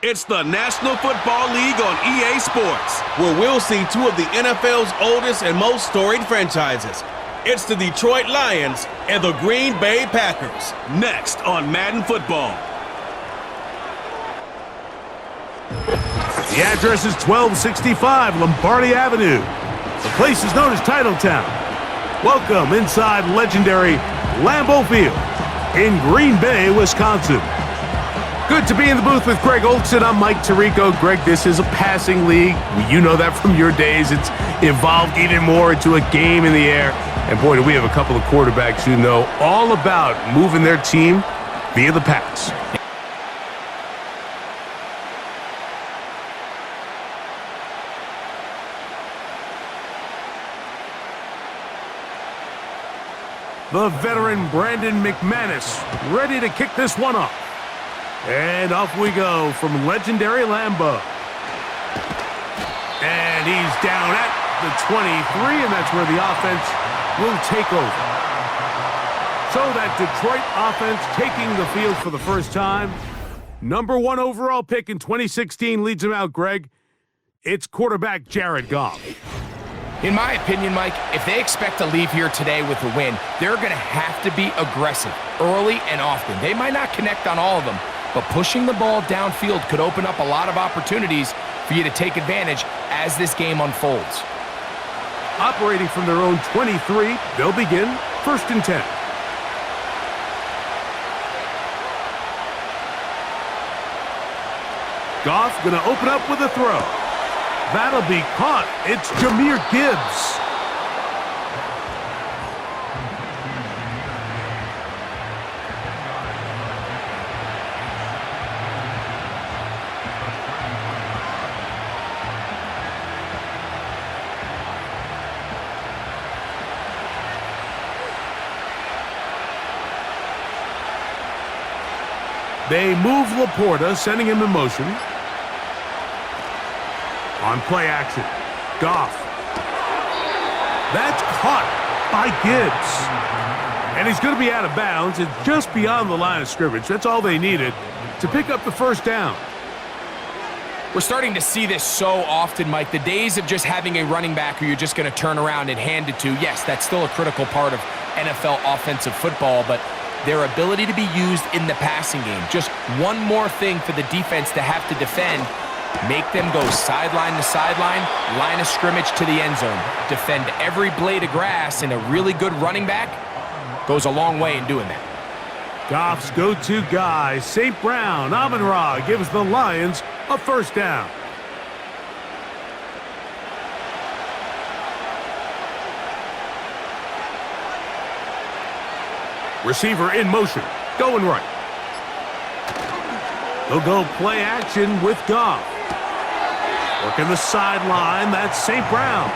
It's the National Football League on EA Sports, where we'll see two of the NFL's oldest and most storied franchises. It's the Detroit Lions and the Green Bay Packers. Next on Madden Football. The address is 1265 Lombardi Avenue. The place is known as Titletown. Welcome inside legendary Lambeau Field in Green Bay, Wisconsin. Good to be in the booth with Greg Olson. I'm Mike Tirico. Greg, this is a passing league. You know that from your days. It's evolved even more into a game in the air. And boy, do we have a couple of quarterbacks who know all about moving their team via the pass. The veteran Brandon McManus ready to kick this one off. And off we go from legendary Lambeau. And he's down at the 23, and that's where the offense will take over. So that Detroit offense taking the field for the first time. #1 overall pick in 2016 leads him out, Greg. It's quarterback Jared Goff. In my opinion, Mike, if they expect to leave here today with a win, they're going to have to be aggressive early and often. They might not connect on all of them, but pushing the ball downfield could open up a lot of opportunities for you to take advantage as this game unfolds. Operating from their own 23, they'll begin 1st and 10. Goff going to open up with a throw. That'll be caught. It's Jahmyr Gibbs. They move Laporta, sending him in motion. On play action, Goff. That's caught by Gibbs. And he's going to be out of bounds. It's just beyond the line of scrimmage. That's all they needed to pick up the first down. We're starting to see this so often, Mike. The days of just having a running back who you're just going to turn around and hand it to, yes, that's still a critical part of NFL offensive football, but their ability to be used in the passing game. Just one more thing for the defense to have to defend. Make them go sideline to sideline, line of scrimmage to the end zone. Defend every blade of grass, and a really good running back goes a long way in doing that. Goff's go-to guy, St. Brown, Amon-Ra, gives the Lions a first down. Receiver in motion, going right. They'll go play action with Goff. Working the sideline, that's St. Brown.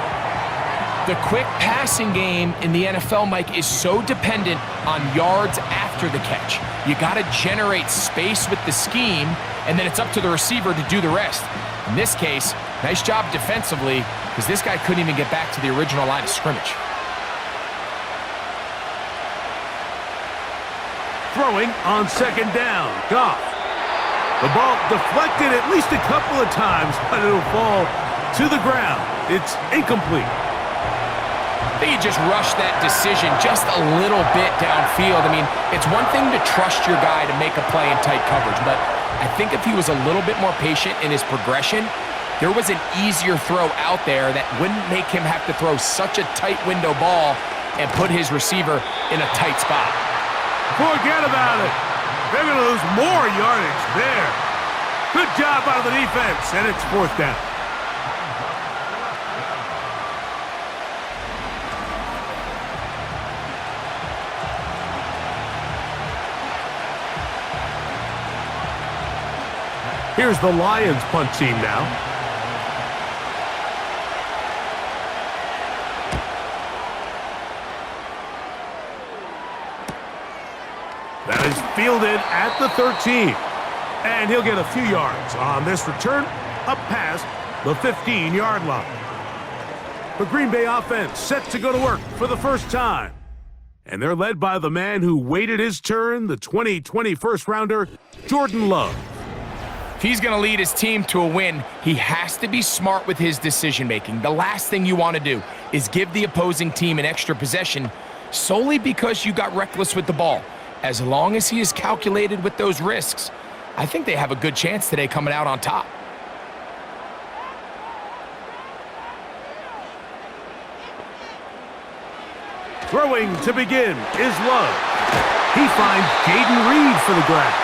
The quick passing game in the NFL, Mike, is so dependent on yards after the catch. You got to generate space with the scheme, and then it's up to the receiver to do the rest. In this case, nice job defensively, because this guy couldn't even get back to the original line of scrimmage. Throwing on 2nd down, Goff. The ball deflected at least a couple of times, but it'll fall to the ground. It's incomplete. I think he just rushed that decision just a little bit downfield. I mean, it's one thing to trust your guy to make a play in tight coverage, but I think if he was a little bit more patient in his progression, there was an easier throw out there that wouldn't make him have to throw such a tight window ball and put his receiver in a tight spot. Forget about it. They're going to lose more yardage there. Good job out of the defense, and it's 4th down. Here's the Lions punt team now. That is fielded at the 13. And he'll get a few yards on this return up past the 15-yard line. The Green Bay offense set to go to work for the first time. And they're led by the man who waited his turn, the 2020 first-rounder, Jordan Love. he's going to lead his team to a win, he has to be smart with his decision-making. The last thing you want to do is give the opposing team an extra possession solely because you got reckless with the ball. As long as he is calculated with those risks, I think they have a good chance today coming out on top. Throwing to begin is Love. He finds Jaden Reed for the grab.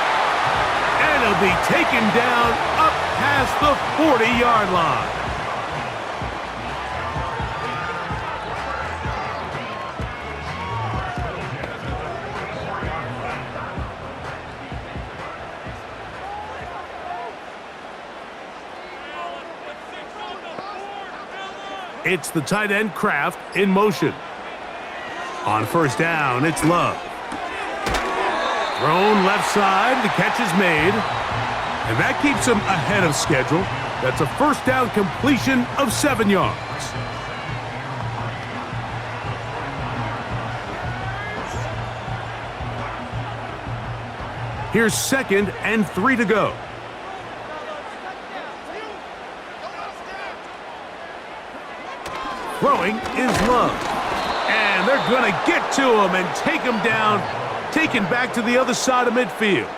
And he'll be taken down up past the 40-yard line. It's the tight end Kraft in motion. On first down, it's Love. Thrown left side, the catch is made. And that keeps him ahead of schedule. That's a first down completion of 7 yards. Here's 2nd and 3 to go. Throwing is Love. And they're going to get to him and take him down, taken back to the other side of midfield.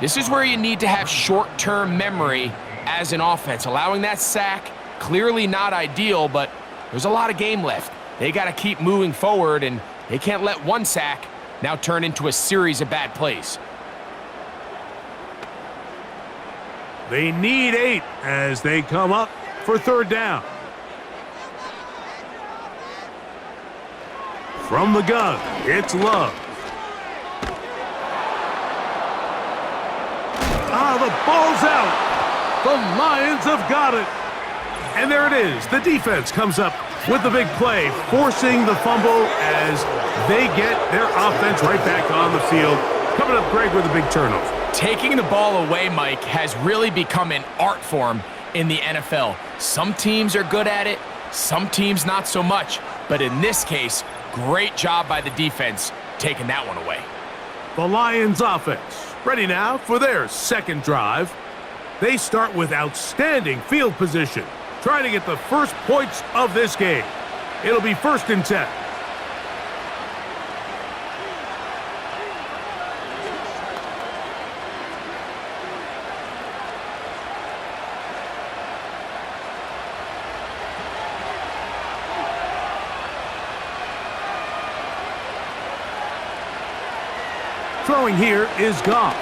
This is where you need to have short-term memory as an offense. Allowing that sack, clearly not ideal, but there's a lot of game left. They got to keep moving forward, and they can't let one sack now turn into a series of bad plays. They need 8 as they come up for 3rd down. From the gun, it's Love. The ball's out. The Lions have got it. And there it is. The defense comes up with the big play, forcing the fumble as they get their offense right back on the field. Coming up, Greg, with a big turnover. Taking the ball away, Mike, has really become an art form in the NFL. Some teams are good at it, some teams not so much. But in this case, great job by the defense taking that one away. The Lions offense ready now for their 2nd drive. They start with outstanding field position, trying to get the first points of this game. It'll be 1st and 10. Throwing here is Goff.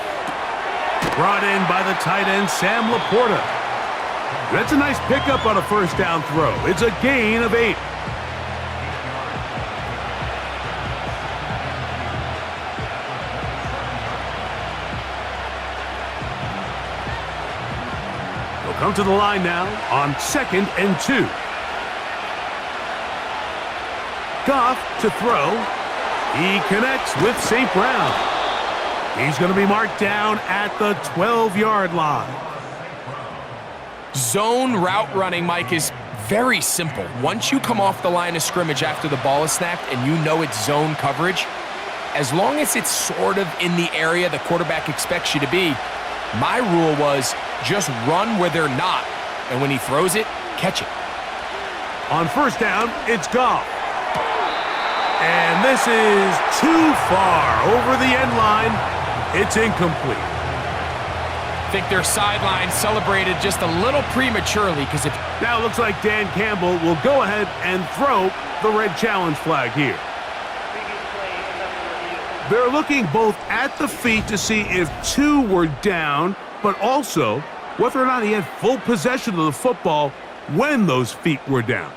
Brought in by the tight end, Sam Laporta. That's a nice pickup on a first down throw. It's a gain of 8. They'll come to the line now on 2nd and 2. Goff to throw. He connects with St. Brown. He's going to be marked down at the 12-yard line. Zone route running, Mike, is very simple. Once you come off the line of scrimmage after the ball is snapped and you know it's zone coverage, as long as it's sort of in the area the quarterback expects you to be, my rule was just run where they're not. And when he throws it, catch it. On first down, it's Goff. And this is too far over the end line. It's incomplete. I think their sideline celebrated just a little prematurely because now it looks like Dan Campbell will go ahead and throw the red challenge flag here. They're looking both at the feet to see if 2 were down, but also whether or not he had full possession of the football when those feet were down.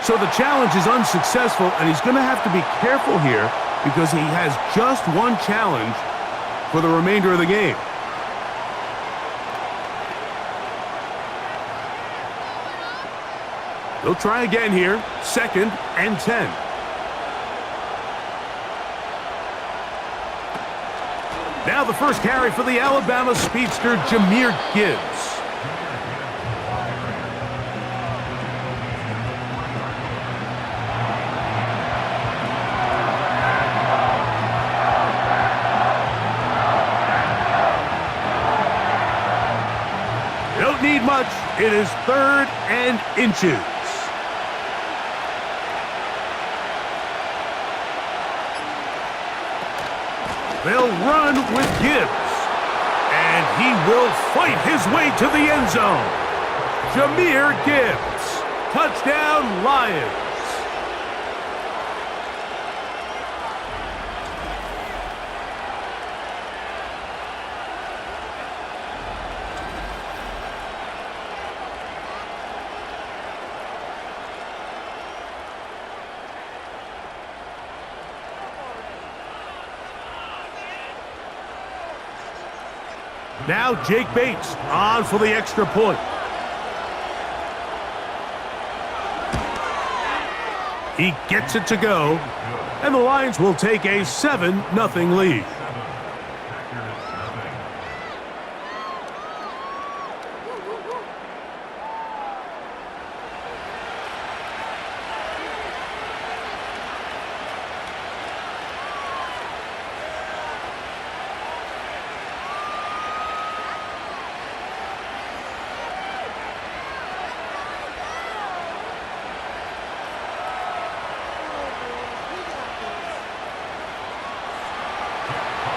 So the challenge is unsuccessful, and he's going to have to be careful here because he has just one challenge for the remainder of the game. They'll try again here, 2nd and 10. Now the first carry for the Alabama speedster, Jahmyr Gibbs. Don't need much. It is 3rd and inches. They'll run with Gibbs. And he will fight his way to the end zone. Jahmyr Gibbs. Touchdown, Lions. Now Jake Bates on for the extra point. He gets it to go, and the Lions will take a 7-0 lead.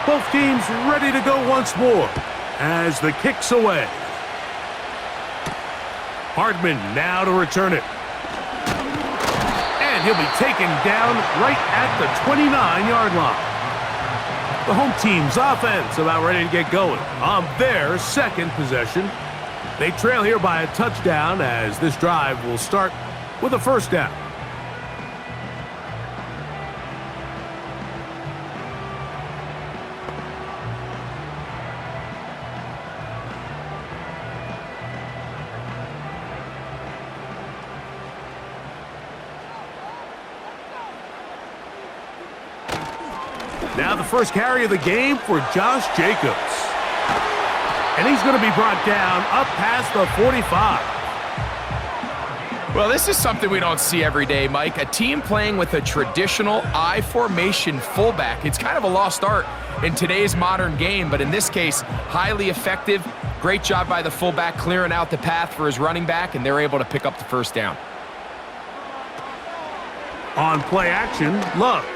Both teams ready to go once more as the kick's away. Hardman now to return it. And he'll be taken down right at the 29-yard line. The home team's offense about ready to get going on their second possession. They trail here by a touchdown as this drive will start with a first down. Now the first carry of the game for Josh Jacobs. And he's going to be brought down up past the 45. Well, this is something we don't see every day, Mike. A team playing with a traditional I formation fullback. It's kind of a lost art in today's modern game, but in this case, highly effective. Great job by the fullback clearing out the path for his running back, and they're able to pick up the first down. On play action, Love.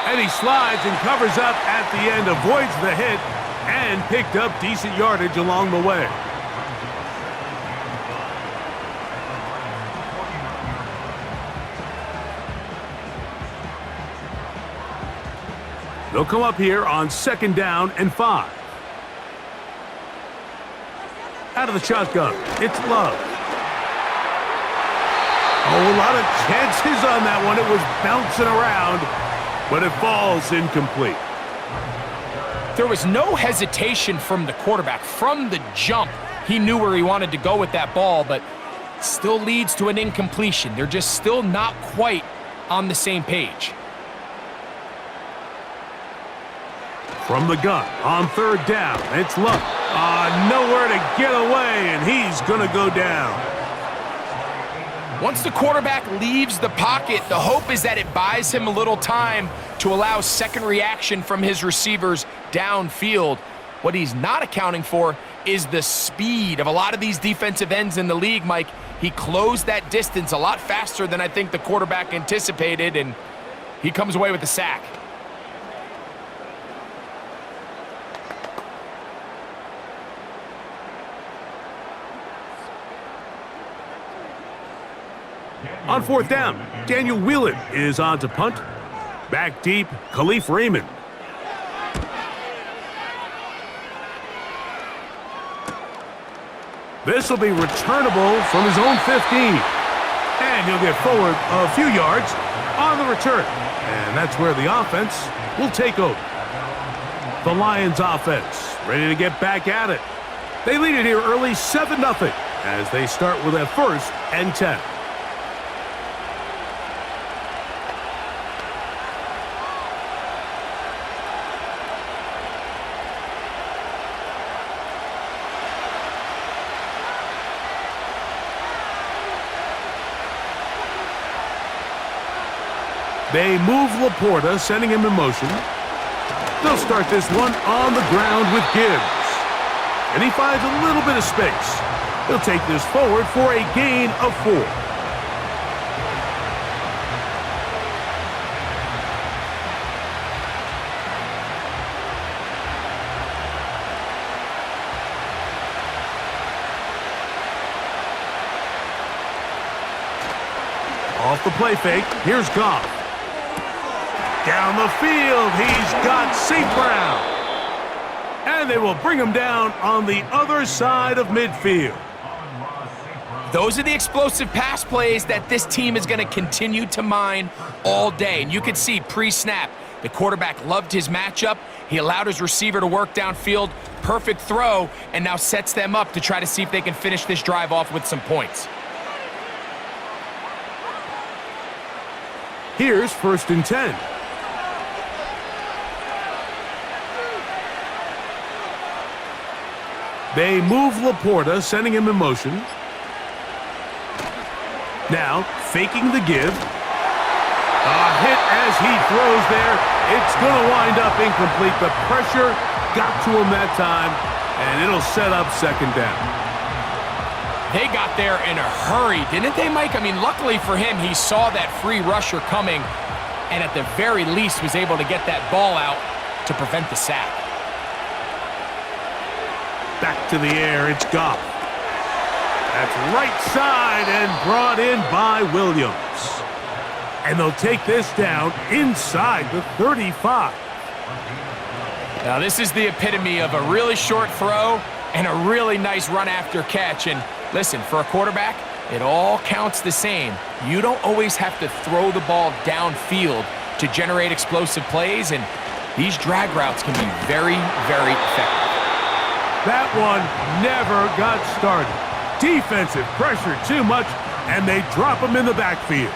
And he slides and covers up at the end, avoids the hit, and picked up decent yardage along the way. They'll come up here on 2nd down and 5. Out of the shotgun, it's Love. Oh, a lot of chances on that one. It was bouncing around, but it falls incomplete. There was no hesitation from the quarterback. From the jump, he knew where he wanted to go with that ball, but still leads to an incompletion. They're just still not quite on the same page. From the gun, on 3rd down, it's Love. Nowhere to get away, and he's going to go down. Once the quarterback leaves the pocket, the hope is that it buys him a little time to allow second reaction from his receivers downfield. What he's not accounting for is the speed of a lot of these defensive ends in the league, Mike. He closed that distance a lot faster than I think the quarterback anticipated, and he comes away with the sack. On 4th down, Daniel Whelan is on to punt. Back deep, Khalif Raymond. This will be returnable from his own 15. And he'll get forward a few yards on the return. And that's where the offense will take over. The Lions offense ready to get back at it. They lead it here early 7-0 as they start with a 1st and 10. They move Laporta, sending him in motion. They'll start this one on the ground with Gibbs. And he finds a little bit of space. He'll take this forward for a gain of 4. Off the play fake, here's Goff. Down the field, he's got St. Brown. And they will bring him down on the other side of midfield. Those are the explosive pass plays that this team is going to continue to mine all day. And you can see pre-snap, the quarterback loved his matchup. He allowed his receiver to work downfield, perfect throw, and now sets them up to try to see if they can finish this drive off with some points. Here's 1st and 10. They move Laporta, sending him in motion. Now, faking the give. A hit as he throws there. It's going to wind up incomplete. The pressure got to him that time, and it'll set up 2nd down. They got there in a hurry, didn't they, Mike? I mean, luckily for him, he saw that free rusher coming, and at the very least was able to get that ball out to prevent the sack. Back to the air, it's Goff. That's right side and brought in by Williams. And they'll take this down inside the 35. Now, this is the epitome of a really short throw and a really nice run after catch. And listen, for a quarterback, it all counts the same. You don't always have to throw the ball downfield to generate explosive plays, and these drag routes can be very, very effective. That one never got started. Defensive pressure too much, and they drop him in the backfield.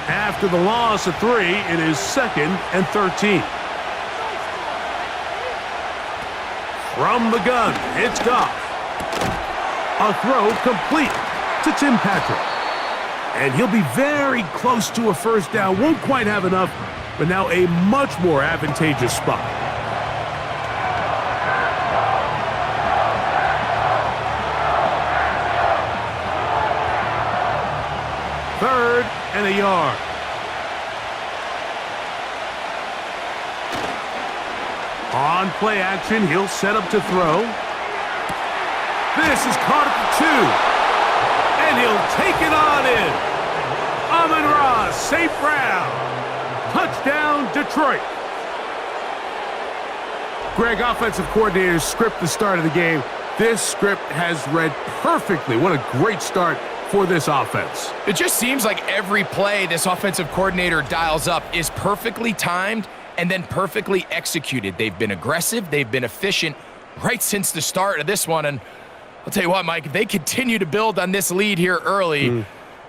After the loss of 3, it is 2nd and 13. From the gun, it's Goff. A throw complete to Tim Patrick. And he'll be very close to a 1st down. Won't quite have enough, but now a much more advantageous spot. Third and a yard. On play action, he'll set up to throw. This is caught at the 2. And he'll take it on in. Amon-Ra, St. Brown. Touchdown, Detroit. Greg, offensive coordinator's script the start of the game. This script has read perfectly. What a great start for this offense. It just seems like every play this offensive coordinator dials up is perfectly timed and then perfectly executed. They've been aggressive. They've been efficient right since the start of this one. And I'll tell you what, Mike, if they continue to build on this lead here early,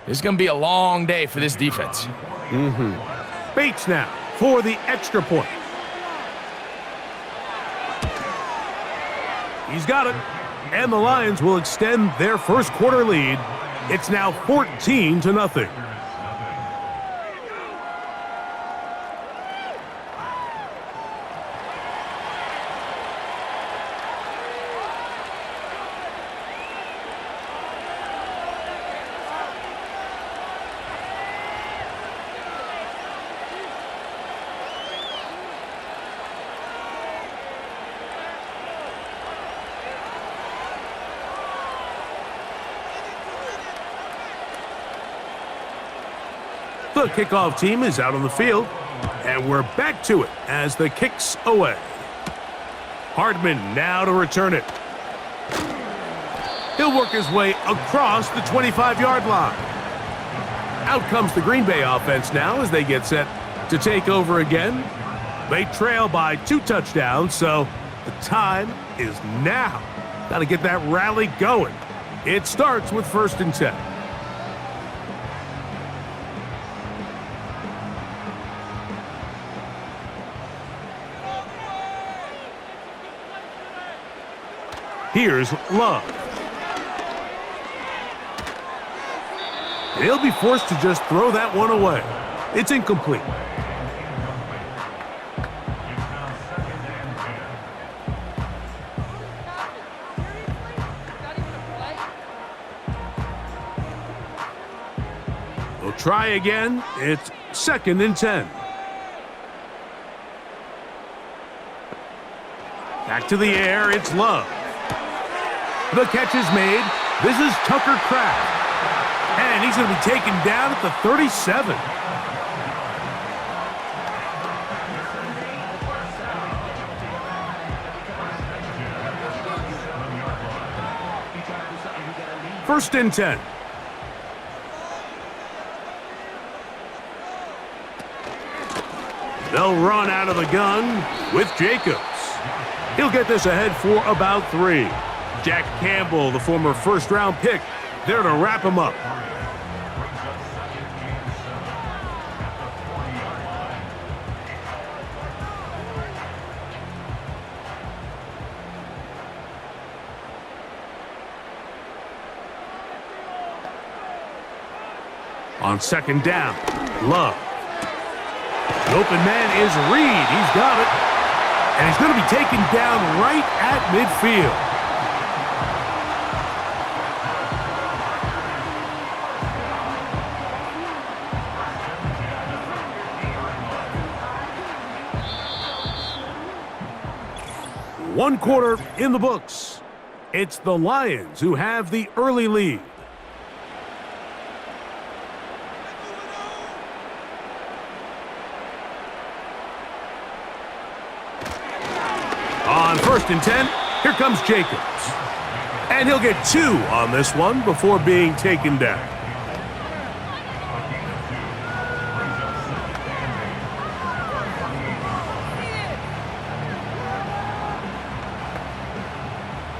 it's going to be a long day for this defense. Bates now for the extra point. He's got it. And the Lions will extend their 1st quarter lead. It's now 14-0. The kickoff team is out on the field, and we're back to it as the kick's away. Hardman now to return it. He'll work his way across the 25-yard line. Out comes the Green Bay offense now as they get set to take over again. They trail by 2 touchdowns, so the time is now. Got to get that rally going. It starts with 1st and 10. Here's Love. He'll be forced to just throw that one away. It's incomplete. They'll try again. It's 2nd and 10. Back to the air, it's Love. The catch is made. This is Tucker Kraft. And he's going to be taken down at the 37. First and 10. They'll run out of the gun with Jacobs. He'll get this ahead for about 3. Jack Campbell, the former first-round pick, there to wrap him up. On 2nd down, Love. The open man is Reed. He's got it. And he's going to be taken down right at midfield. One quarter in the books. It's the Lions who have the early lead. On 1st and 10, here comes Jacobs. And he'll get 2 on this one before being taken down.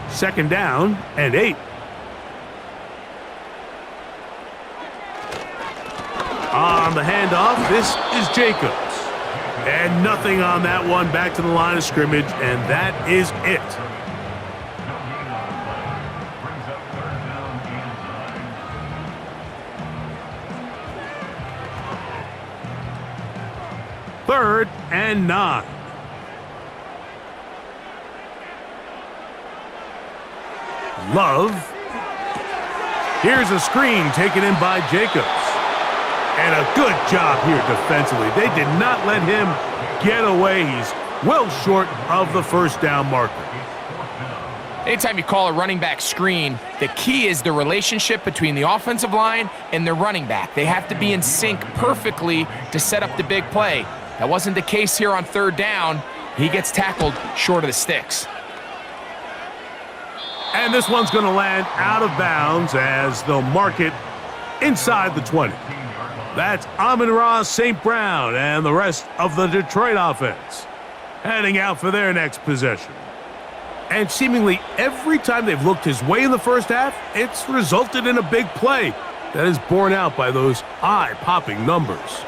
Second down and 8. On the handoff, this is Jacobs. And nothing on that one, back to the line of scrimmage, and that is it. Third and 9. Love. Here's a screen taken in by Jacobs. And a good job here defensively. They did not let him get away. He's well short of the first down marker. Anytime you call a running back screen, the key is the relationship between the offensive line and the running back. They have to be in sync perfectly to set up the big play. That wasn't the case here on 3rd down. He gets tackled short of the sticks. And this one's going to land out of bounds as they'll mark it inside the 20. That's Amon-Ra St. Brown and the rest of the Detroit offense heading out for their next possession. And seemingly every time they've looked his way in the first half, it's resulted in a big play that is borne out by those eye-popping numbers.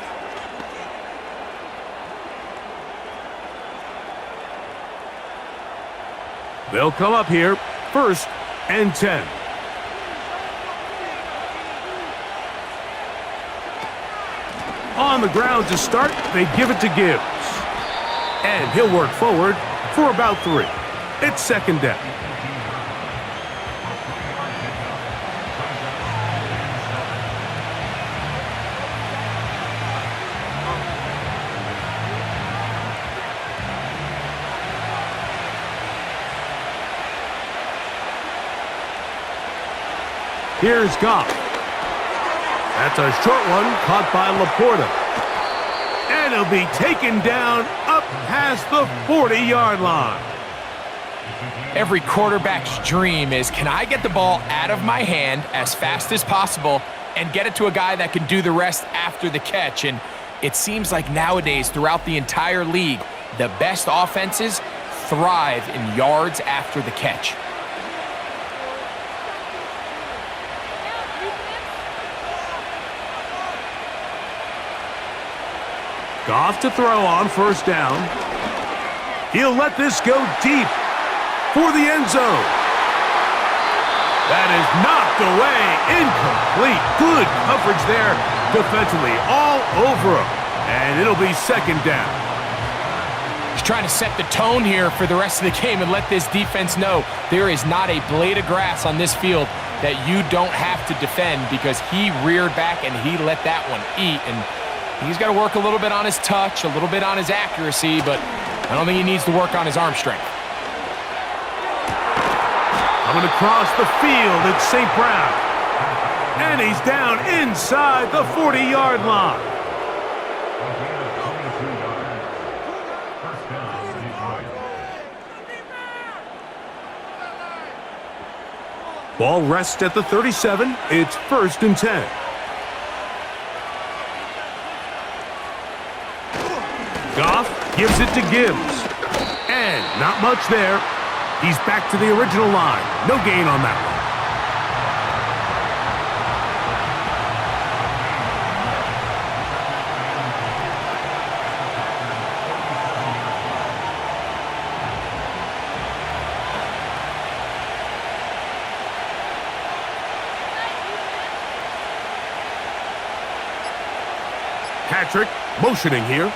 They'll come up here, 1st and 10. On the ground to start, they give it to Gibbs. And he'll work forward for about 3. It's 2nd down. Here's Goff. That's a short one caught by Laporta. And he'll be taken down up past the 40-yard line. Every quarterback's dream is, can I get the ball out of my hand as fast as possible and get it to a guy that can do the rest after the catch? And it seems like nowadays throughout the entire league, the best offenses thrive in yards after the catch. Goff to throw on 1st down. He'll let this go deep for the end zone. That is knocked away. Incomplete. Good coverage there defensively. All over him. And it'll be second down. He's trying to set the tone here for the rest of the game and let this defense know there is not a blade of grass on this field that you don't have to defend, because he reared back and he let that one eat. And he's got to work a little bit on his touch, a little bit on his accuracy, but I don't think he needs to work on his arm strength. Coming across the field, it's St. Brown. And he's down inside the 40-yard line. Ball rests at the 37. It's 1st and 10. Goff gives it to Gibbs. And not much there. He's back to the original line. No gain on that one. Patrick motioning here.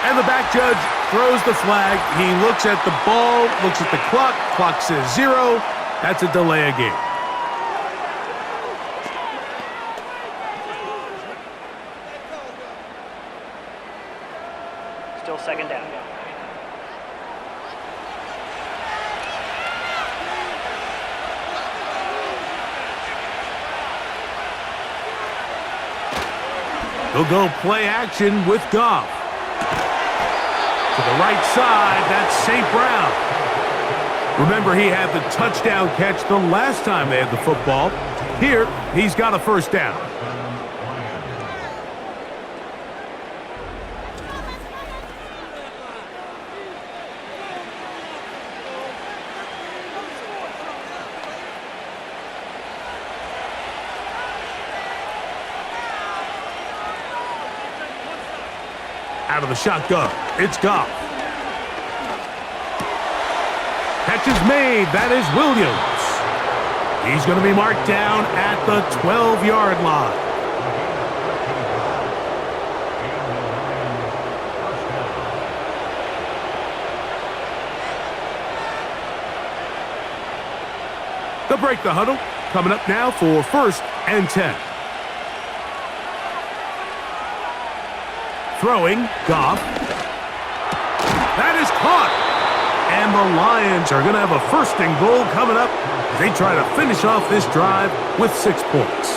And the back judge throws the flag. He looks at the ball, looks at the clock. Clock says 0. That's a delay of game. Still second down. They'll go play action with Goff. To the right side, that's St. Brown. Remember, he had the touchdown catch the last time they had the football. Here, he's got a first down. Out of the shotgun, it's Goff. Catch is made, that is Williams. He's going to be marked down at the 12-yard line. They'll break the huddle, coming up now for 1st and 10. Throwing, Goff. That is caught. And the Lions are going to have a 1st and goal coming up as they try to finish off this drive with 6 points.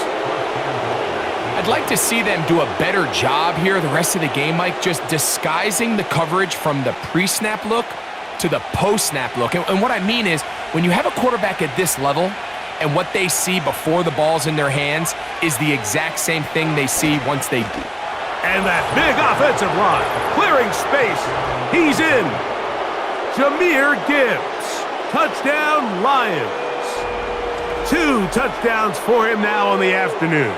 I'd like to see them do a better job here the rest of the game, Mike, just disguising the coverage from the pre-snap look to the post-snap look. And what I mean is, when you have a quarterback at this level and what they see before the ball's in their hands is the exact same thing they see once they... And that big offensive line, clearing space. He's in. Jahmyr Gibbs. Touchdown, Lions. 2 touchdowns for him now on the afternoon.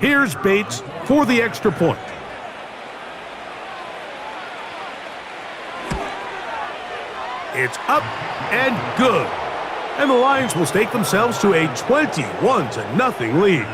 Here's Bates for the extra point. It's up and good. And the Lions will stake themselves to a 21-0 lead.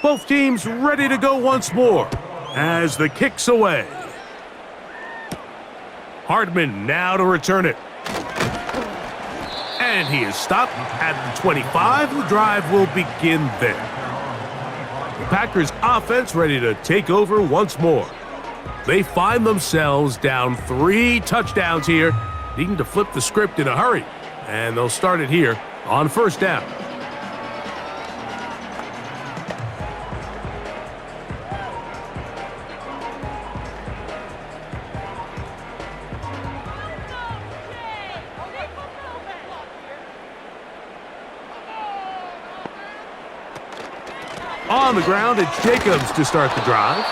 Both teams ready to go once more as the kick's away. Hardman now to return it. And he is stopped at the 25. The drive will begin there. The Packers offense ready to take over once more. They find themselves down 3 touchdowns here needing to flip the script in a hurry. And they'll start it here on first down. On the ground, it's Jacobs to start the drive.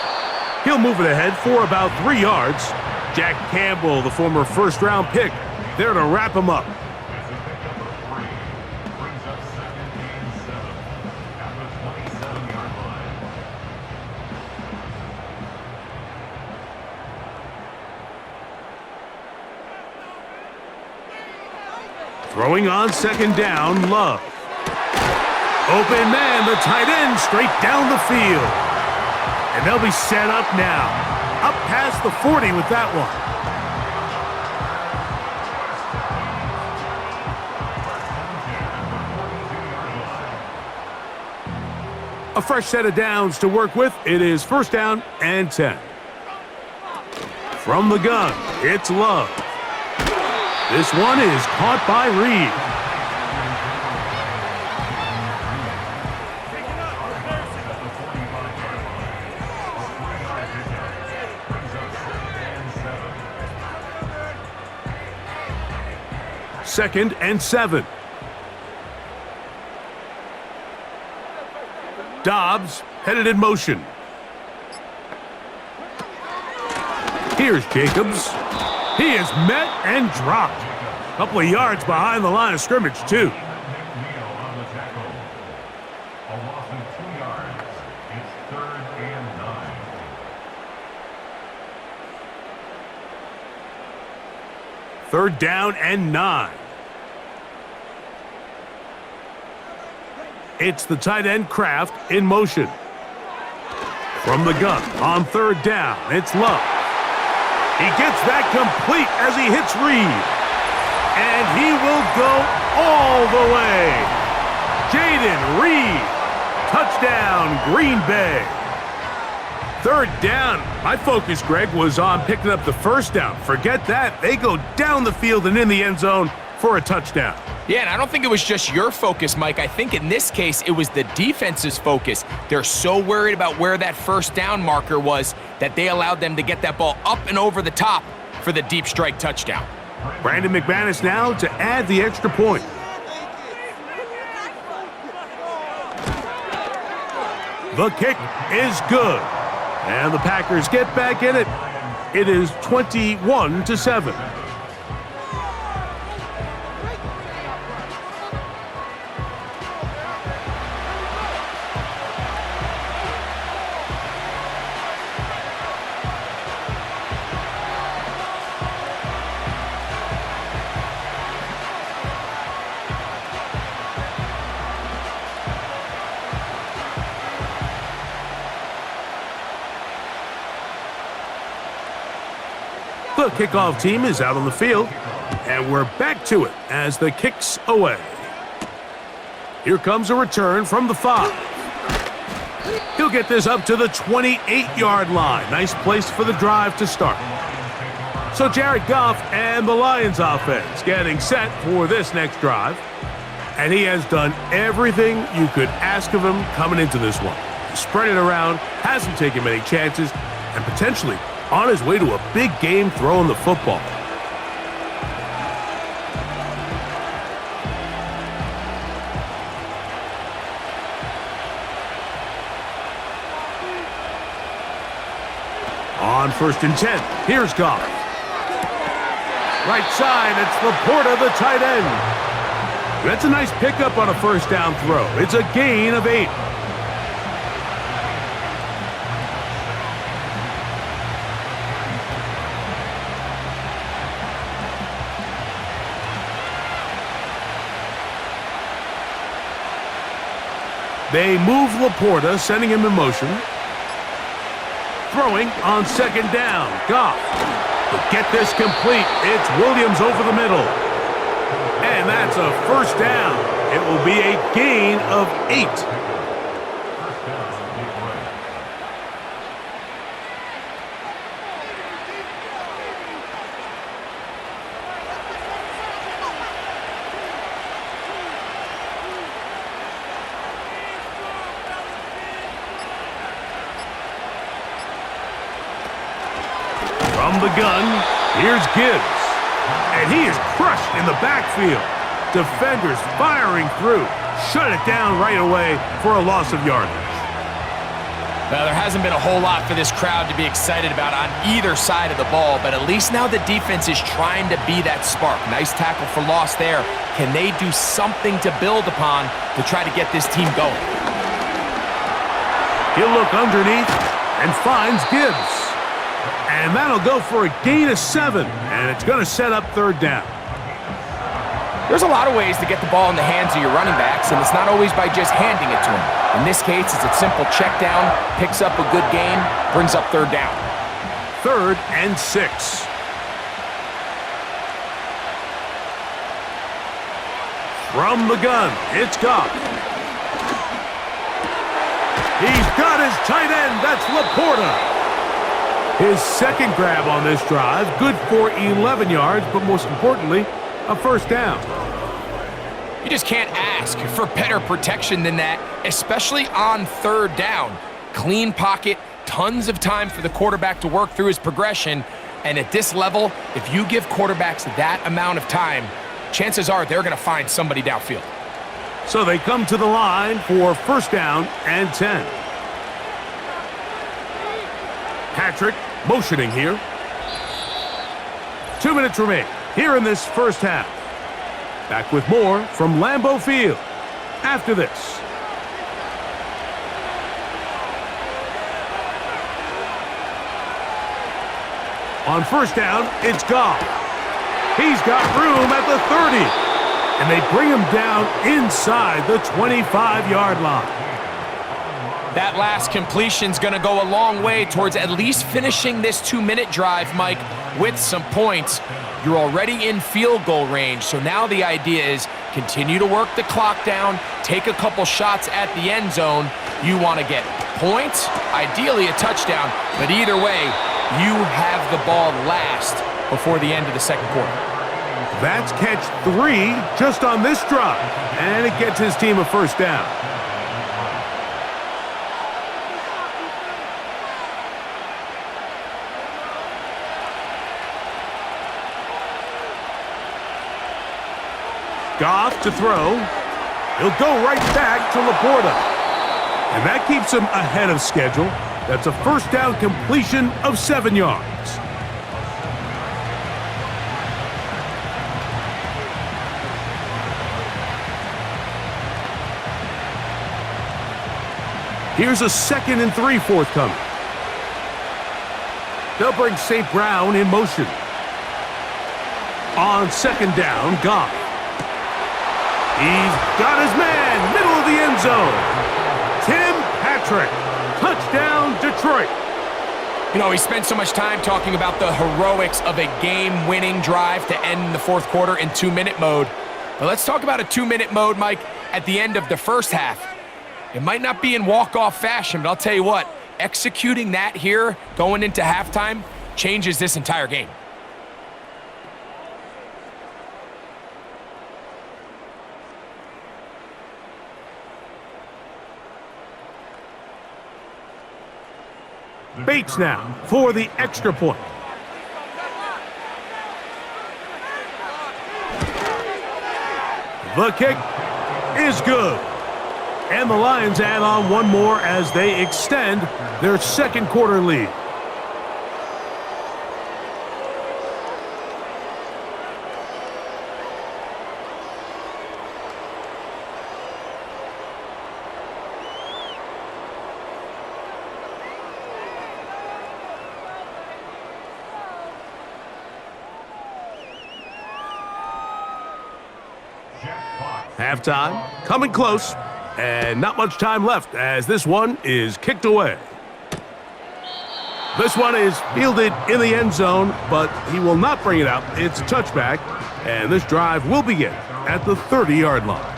He'll move it ahead for about 3 yards. Jack Campbell, the former first-round pick, there to wrap him up. Throwing on second down, Love. Open man, the tight end, straight down the field. And they'll be set up now. Up past the 40 with that one. A fresh set of downs to work with. It is first down and 10. From the gun, it's Love. This one is caught by Reed. Second and 7. Dobbs headed in motion. Here's Jacobs. He is met and dropped. A couple of yards behind the line of scrimmage, too. Third down and 9. It's the tight end Kraft in motion. From the gun on third down, it's Love. He gets that complete as he hits Reed. And he will go all the way. Jaden Reed. Touchdown, Green Bay. Third down. My focus, Greg, was on picking up the first down. Forget that. They go down the field and in the end zone for a touchdown. Yeah, and I don't think it was just your focus, Mike. I think in this case, it was the defense's focus. They're so worried about where that first down marker was that they allowed them to get that ball up and over the top for the deep strike touchdown. Brandon McManus now to add the extra point. The kick is good. And the Packers get back in it. It is 21-7. The kickoff team is out on the field, and we're back to it as the kick's away. Here comes a return from the 5. He'll get this up to the 28-yard line. Nice place for the drive to start. So Jared Goff and the Lions offense getting set for this next drive. And he has done everything you could ask of him coming into this one. Spread it around, hasn't taken many chances, and potentially on his way to a big game throwing the football. On first and 10, here's Goff. Right side, it's Laporta, the tight end. That's a nice pickup on a first down throw. It's a gain of 8. They move Laporta, sending him in motion. Throwing on second down, Goff. But get this complete. It's Williams over the middle. And that's a first down. It will be a gain of 8. From the gun, here's Gibbs. And he is crushed in the backfield. Defenders firing through. Shut it down right away for a loss of yardage. Well, there hasn't been a whole lot for this crowd to be excited about on either side of the ball, but at least now the defense is trying to be that spark. Nice tackle for loss there. Can they do something to build upon to try to get this team going? He'll look underneath and finds Gibbs. And that'll go for a gain of 7, and it's going to set up third down. There's a lot of ways to get the ball in the hands of your running backs, and it's not always by just handing it to them. In this case, it's a simple check down, picks up a good gain, brings up third down. 3rd and 6. From the gun, it's Goff. He's got his tight end, that's Laporta. His second grab on this drive, good for 11 yards, but most importantly, a first down. You just can't ask for better protection than that, especially on third down. Clean pocket, tons of time for the quarterback to work through his progression, and at this level, if you give quarterbacks that amount of time, chances are they're going to find somebody downfield. So they come to the line for first down and 10. Patrick motioning here. 2 minutes remain here in this first half. Back with more from Lambeau Field after this. On first down, it's Goff. He's got room at the 30. And they bring him down inside the 25-yard line. That last completion's going to go a long way towards at least finishing this 2-minute drive, Mike, with some points. You're already in field goal range, so now the idea is continue to work the clock down, take a couple shots at the end zone. You want to get points, ideally a touchdown, but either way, you have the ball last before the end of the second quarter. That's catch 3 just on this drive, and it gets his team a first down. Goff to throw. He'll go right back to Laporta. And that keeps him ahead of schedule. That's a first down completion of 7 yards. Here's a 2nd and 3 forthcoming. They'll bring St. Brown in motion. On second down, Goff. He's got his man, middle of the end zone. Tim Patrick, touchdown Detroit. You know, he spent so much time talking about the heroics of a game-winning drive to end the fourth quarter in 2-minute mode. But let's talk about a 2-minute mode, Mike, at the end of the first half. It might not be in walk-off fashion, but I'll tell you what, executing that here going into halftime changes this entire game. Bates now for the extra point. The kick is good. And the Lions add on one more as they extend their second quarter lead. Halftime, coming close, and not much time left as this one is kicked away. This one is fielded in the end zone, but he will not bring it out. It's a touchback, and this drive will begin at the 30-yard line.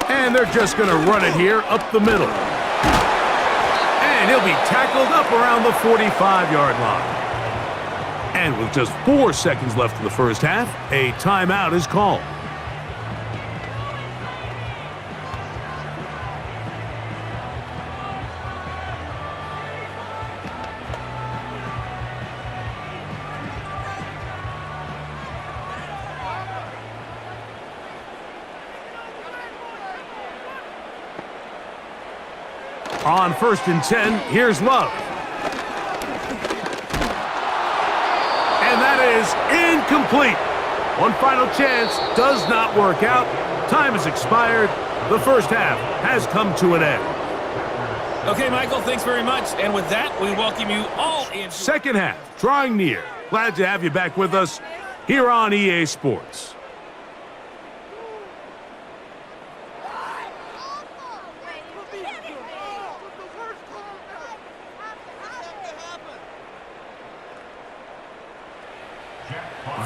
And they're just going to run it here up the middle. And And he'll be tackled up around the 45-yard line. And with just 4 seconds left in the first half, a timeout is called. On 1st and 10, here's Love. And that is incomplete. One final chance does not work out. Time has expired. The first half has come to an end. Okay, Michael, thanks very much. And with that, we welcome you all in. Second half, drawing near. Glad to have you back with us here on EA Sports.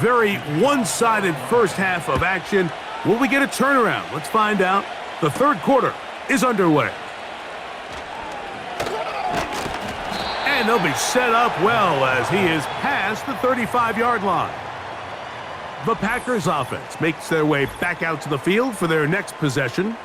Very one-sided first half of action. Will we get a turnaround? Let's find out. The third quarter is underway. And they'll be set up well as he is past the 35-yard line. The Packers offense makes their way back out to the field for their next possession.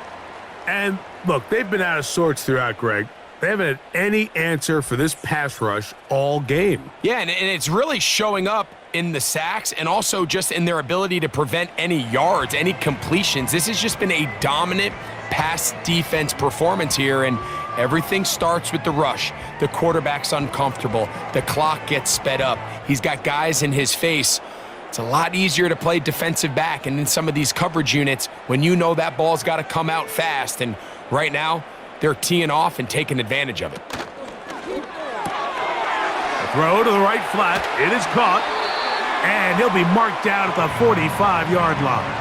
And look, they've been out of sorts throughout, Greg. They haven't had any answer for this pass rush all game. Yeah, and it's really showing up in the sacks and also just in their ability to prevent any yards, any completions. This has just been a dominant pass defense performance here, and everything starts with the rush. The quarterback's uncomfortable. The clock gets sped up. He's got guys in his face. It's a lot easier to play defensive back, and in some of these coverage units, when you know that ball's got to come out fast, and right now, they're teeing off and taking advantage of it. Throw to the right flat. It is caught. And he'll be marked down at the 45-yard line.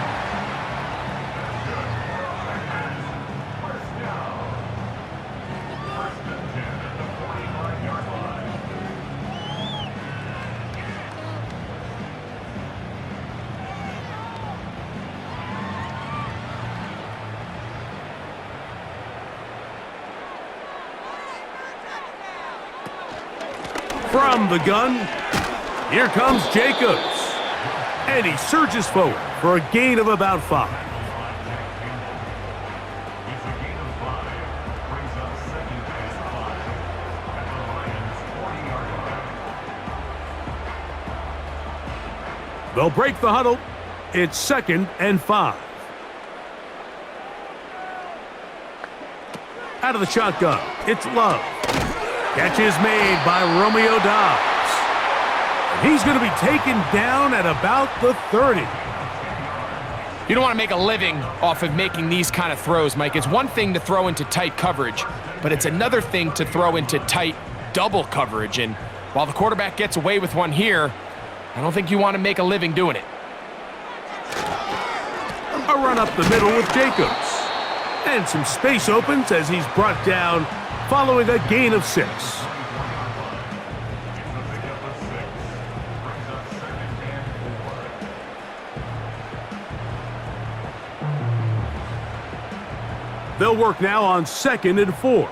From the gun, here comes Jacobs. And he surges forward for a gain of about 5. They'll break the huddle. It's 2nd and 5. Out of the shotgun, it's Love. Catch is made by Romeo Dobbs. And he's going to be taken down at about the 30. You don't want to make a living off of making these kind of throws, Mike. It's one thing to throw into tight coverage, but it's another thing to throw into tight double coverage. And while the quarterback gets away with one here, I don't think you want to make a living doing it. A run up the middle with Jacobs. And some space opens as he's brought down following a gain of 6. They'll work now on 2nd and 4.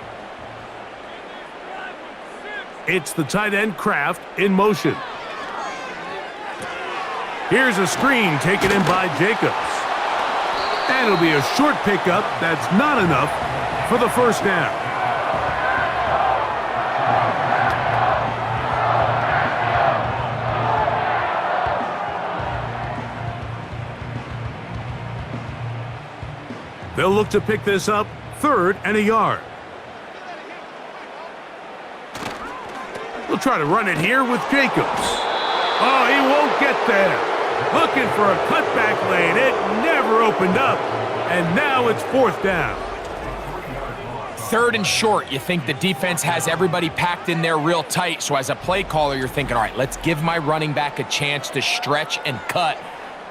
It's the tight end Kraft in motion. Here's a screen taken in by Jacobs. And it'll be a short pickup that's not enough for the first down. They'll look to pick this up 3rd and a yard. They'll try to run it here with Jacobs. Oh, he won't get there. Looking for a cutback lane. It never opened up. And now it's 4th down. 3rd and short. You think the defense has everybody packed in there real tight. So as a play caller, you're thinking, all right, let's give my running back a chance to stretch and cut.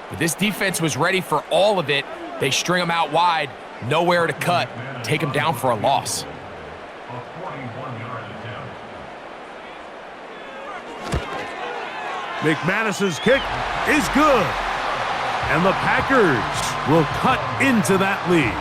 But this defense was ready for all of it. They string him out wide, nowhere to cut, take him down for a loss. McManus's kick is good. And the Packers will cut into that lead.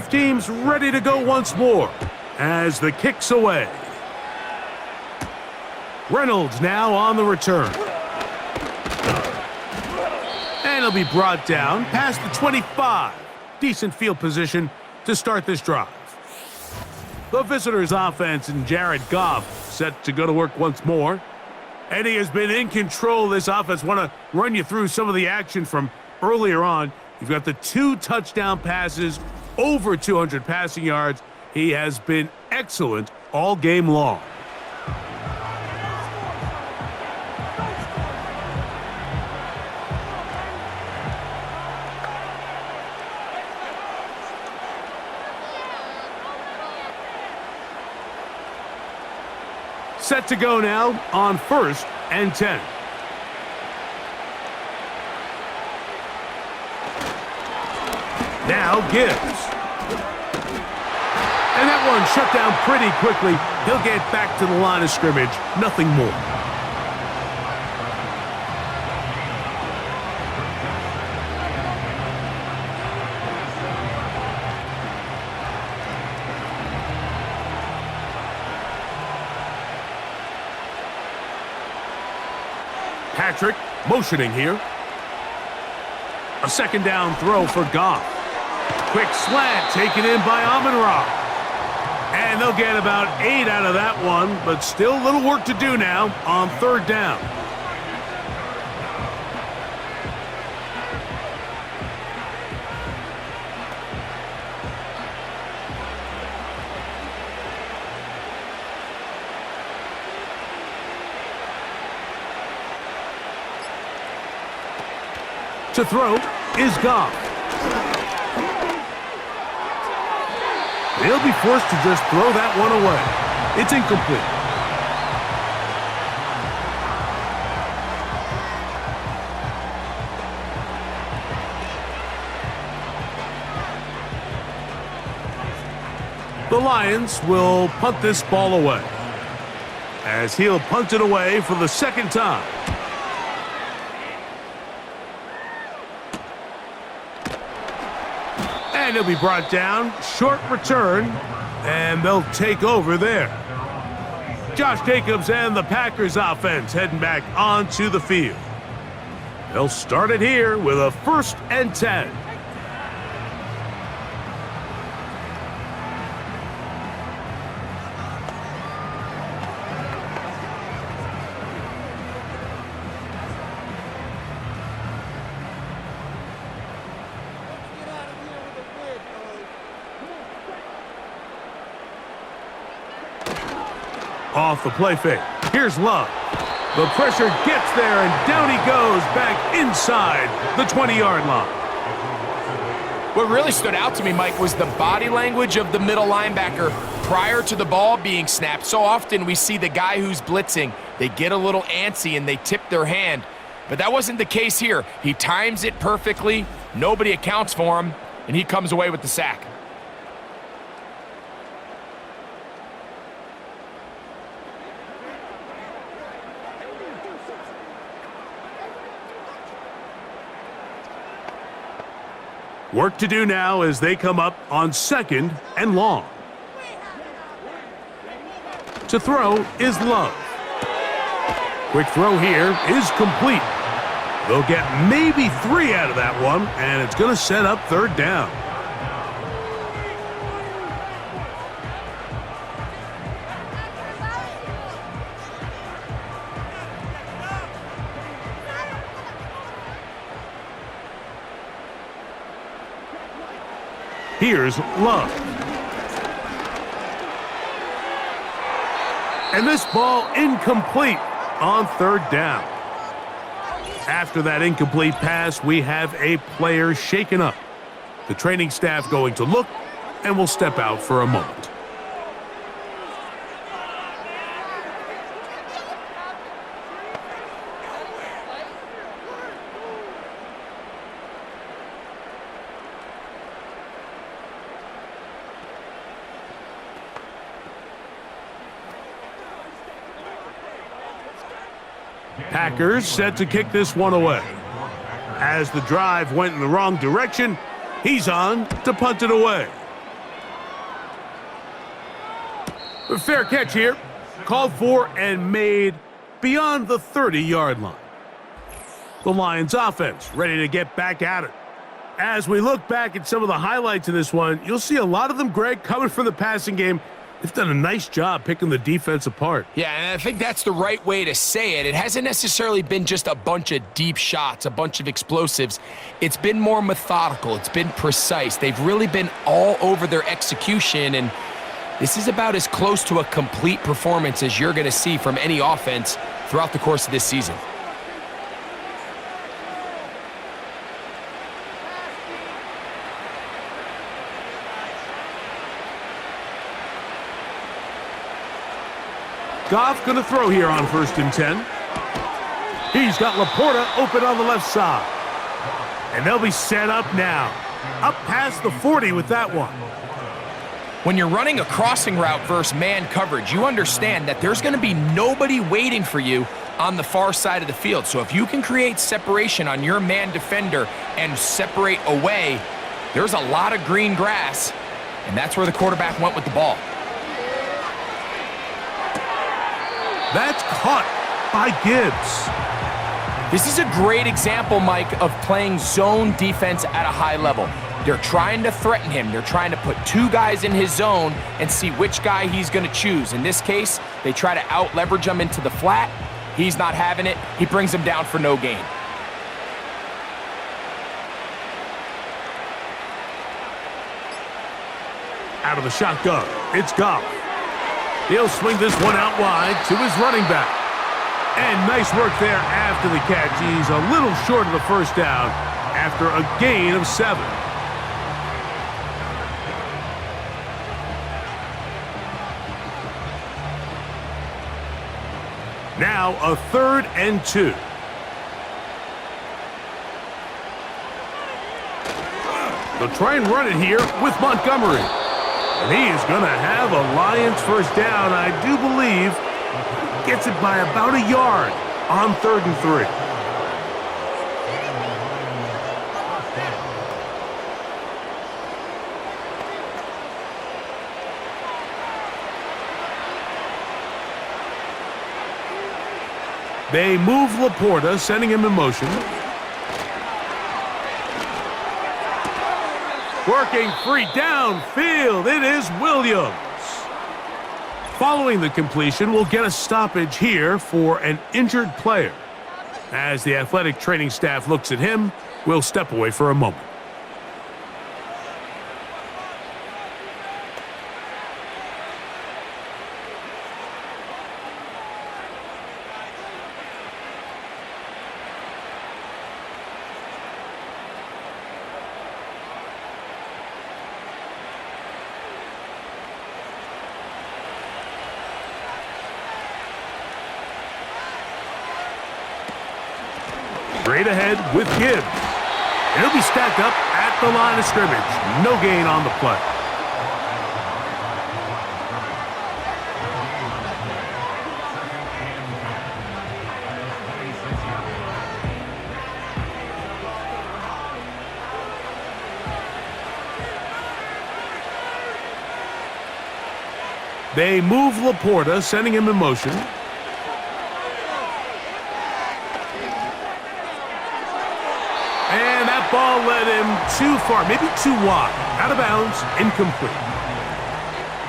Both teams ready to go once more as the kick's away. Reynolds now on the return. And he'll be brought down past the 25. Decent field position to start this drive. The visitors' offense and Jared Goff set to go to work once more. And he has been in control of this offense. Want to run you through some of the action from earlier on. You've got the 2 touchdown passes, over 200 passing yards. He has been excellent all game long. Set to go now on 1st and 10. Now Gibbs. And that one shut down pretty quickly. He'll get back to the line of scrimmage. Nothing more. Patrick motioning here. A 2nd down throw for Goff. Quick slant taken in by Amon-Ra. And they'll get about 8 out of that one, but still a little work to do now on 3rd down. To throw is Goff. They'll be forced to just throw that one away. It's incomplete. The Lions will punt this ball away, as he'll punt it away for the 2nd time. And he'll be brought down. Short return. And they'll take over there. Josh Jacobs and the Packers offense heading back onto the field. They'll start it here with a 1st and 10. Off the play fake. Here's Love. The pressure gets there, and down he goes back inside the 20-yard line. What really stood out to me, Mike, was the body language of the middle linebacker prior to the ball being snapped. So often we see the guy who's blitzing, they get a little antsy and they tip their hand. But that wasn't the case here. He times it perfectly, nobody accounts for him, and he comes away with the sack. Work to do now as they come up on 2nd and long. To throw is Love. Quick throw here is complete. They'll get maybe 3 out of that one, and it's going to set up 3rd down. Here's Love. And this ball incomplete on 3rd down. After that incomplete pass, we have a player shaken up. The training staff going to look, and will step out for a moment. Packers set to kick this one away. As the drive went in the wrong direction, he's on to punt it away. A fair catch here. Called for and made beyond the 30-yard line. The Lions offense ready to get back at it. As we look back at some of the highlights of this one, you'll see a lot of them, Greg, coming from the passing game. They've done a nice job picking the defense apart. Yeah, and I think that's the right way to say it. It hasn't necessarily been just a bunch of deep shots, a bunch of explosives. It's been more methodical. It's been precise. They've really been all over their execution, and this is about as close to a complete performance as you're going to see from any offense throughout the course of this season. Goff going to throw here on 1st and 10. He's got Laporta open on the left side. And they'll be set up now. Up past the 40 with that one. When you're running a crossing route versus man coverage, you understand that there's going to be nobody waiting for you on the far side of the field. So if you can create separation on your man defender and separate away, there's a lot of green grass, and that's where the quarterback went with the ball. That's caught by Gibbs. This is a great example, Mike, of playing zone defense at a high level. They're trying to threaten him. They're trying to put two guys in his zone and see which guy he's going to choose. In this case, they try to out-leverage him into the flat. He's not having it. He brings him down for no gain. Out of the shotgun, it's Goff. He'll swing this one out wide to his running back. And nice work there after the catch. He's a little short of the first down after a gain of 7. Now a 3rd and 2. They'll try and run it here with Montgomery. And he is going to have a Lions first down, I do believe. Gets it by about a yard on 3rd and 3. They move Laporta, sending him in motion. Working free downfield, it is Williams. Following the completion, we'll get a stoppage here for an injured player. As the athletic training staff looks at him, we'll step away for a moment. Straight ahead with Gibbs. And he'll be stacked up at the line of scrimmage. No gain on the play. They move Laporta, sending him in motion. And that ball led him too far, maybe too wide. Out of bounds, incomplete.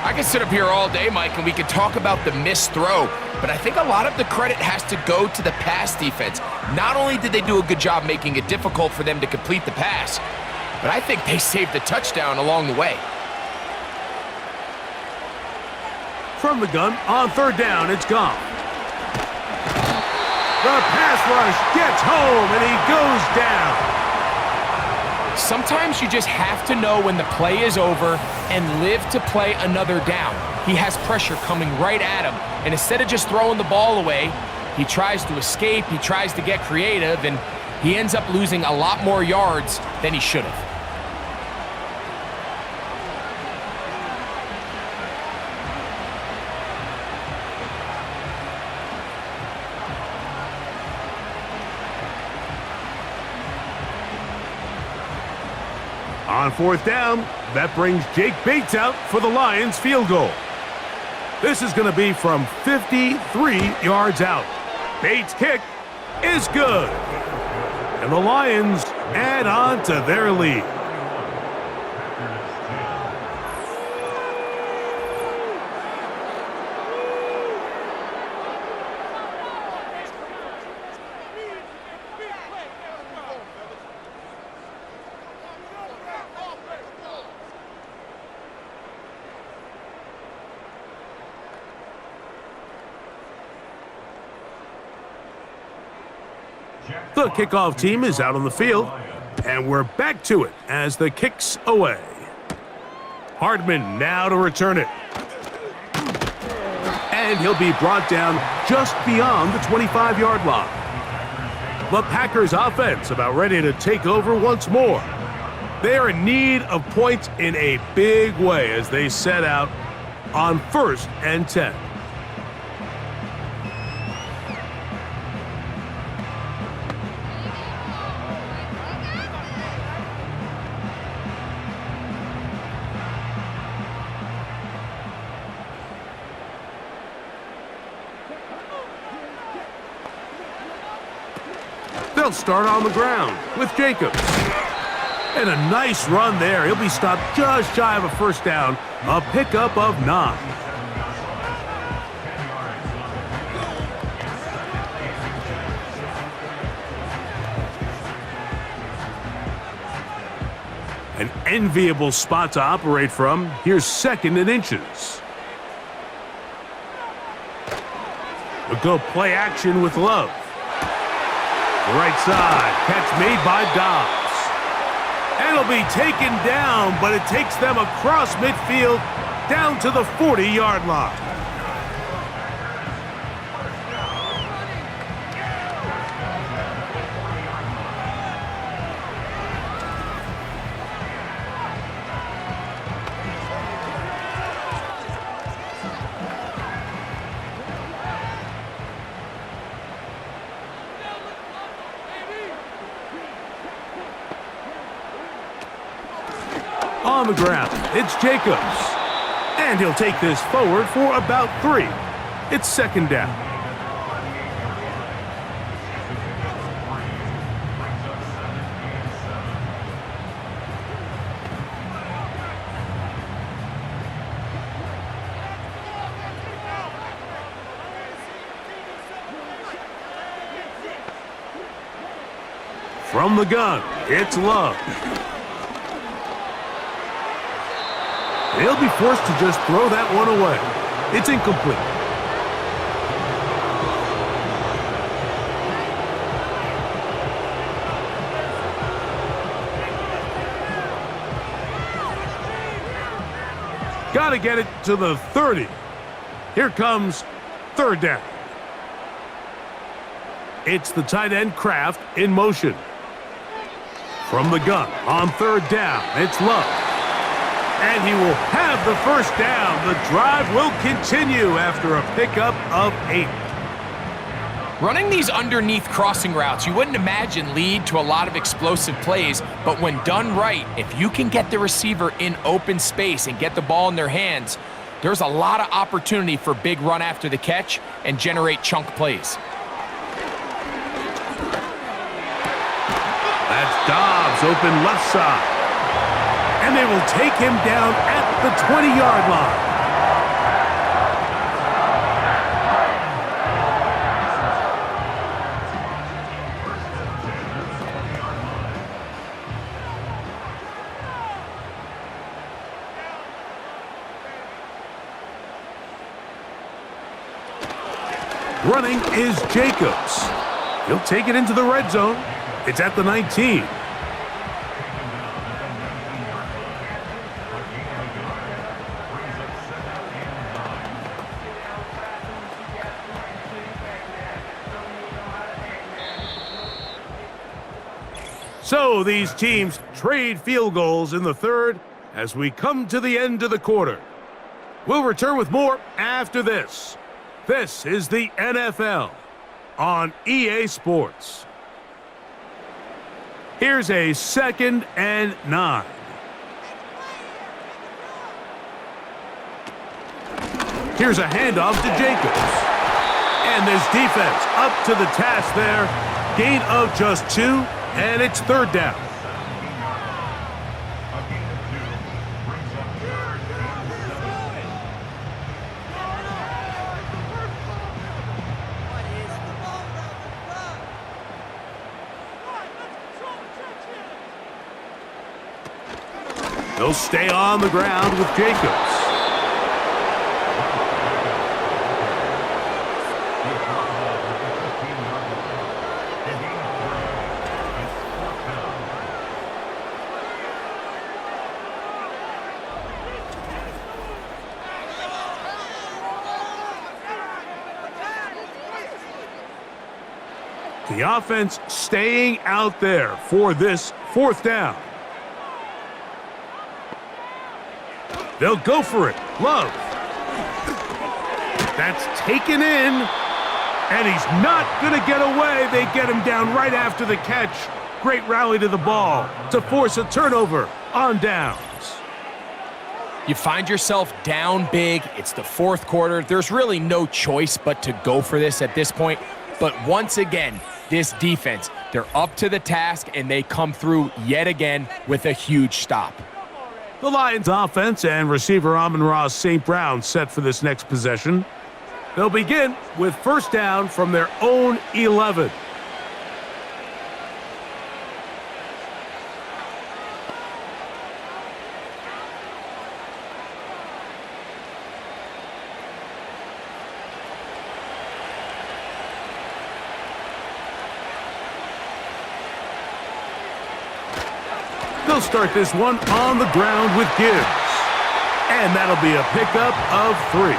I could sit up here all day, Mike, and we could talk about the missed throw, but I think a lot of the credit has to go to the pass defense. Not only did they do a good job making it difficult for them to complete the pass, but I think they saved the touchdown along the way. From the gun, on 3rd down, it's gone. The pass rush gets home, and he goes down. Sometimes you just have to know when the play is over and live to play another down. He has pressure coming right at him, and instead of just throwing the ball away, he tries to escape, he tries to get creative, and he ends up losing a lot more yards than he should have. On 4th down, that brings Jake Bates out for the Lions field goal. This is going to be from 53 yards out. Bates' kick is good. And the Lions add on to their lead. The kickoff team is out on the field, and we're back to it as the kick's away. Hardman now to return it. And he'll be brought down just beyond the 25-yard line. The Packers offense about ready to take over once more. They are in need of points in a big way as they set out on 1st and 10. They'll start on the ground with Jacobs. And a nice run there. He'll be stopped just shy of a first down. A pickup of 9. An enviable spot to operate from. Here's 2nd and inches. We'll go play action with Love. Right side, catch made by Dobbs. And it'll be taken down, but it takes them across midfield down to the 40-yard line. On the ground, it's Jacobs. And he'll take this forward for about 3. It's 2nd down. From the gun, it's Love. They'll be forced to just throw that one away. It's incomplete. Got to get it to the 30. Here comes 3rd down. It's the tight end Kraft in motion. From the gun on 3rd down, it's Love. And he will have the first down. The drive will continue after a pickup of 8. Running these underneath crossing routes, you wouldn't imagine lead to a lot of explosive plays, but when done right, if you can get the receiver in open space and get the ball in their hands, there's a lot of opportunity for big run after the catch and generate chunk plays. That's Dobbs open left side. And they will take him down at the 20-yard line. Running is Jacobs. He'll take it into the red zone. It's at the 19. So these teams trade field goals in the 3rd as we come to the end of the quarter. We'll return with more after this. This is the NFL on EA Sports. Here's a 2nd and 9. Here's a handoff to Jacobs. And this defense up to the task there. Gain of just 2, and it's third down. They'll stay on the ground with Jacobs. The offense staying out there for this fourth down. They'll go for it. Love. That's taken in. And he's not going to get away. They get him down right after the catch. Great rally to the ball to force a turnover on downs. You find yourself down big. It's the fourth quarter. There's really no choice but to go for this at this point. But once again, this defense, they're up to the task, and they come through yet again with a huge stop. The Lions offense and receiver Amon-Ra St. Brown set for this next possession. They'll begin with first down from their own 11. They'll start this one on the ground with Gibbs. And that'll be a pickup of 3.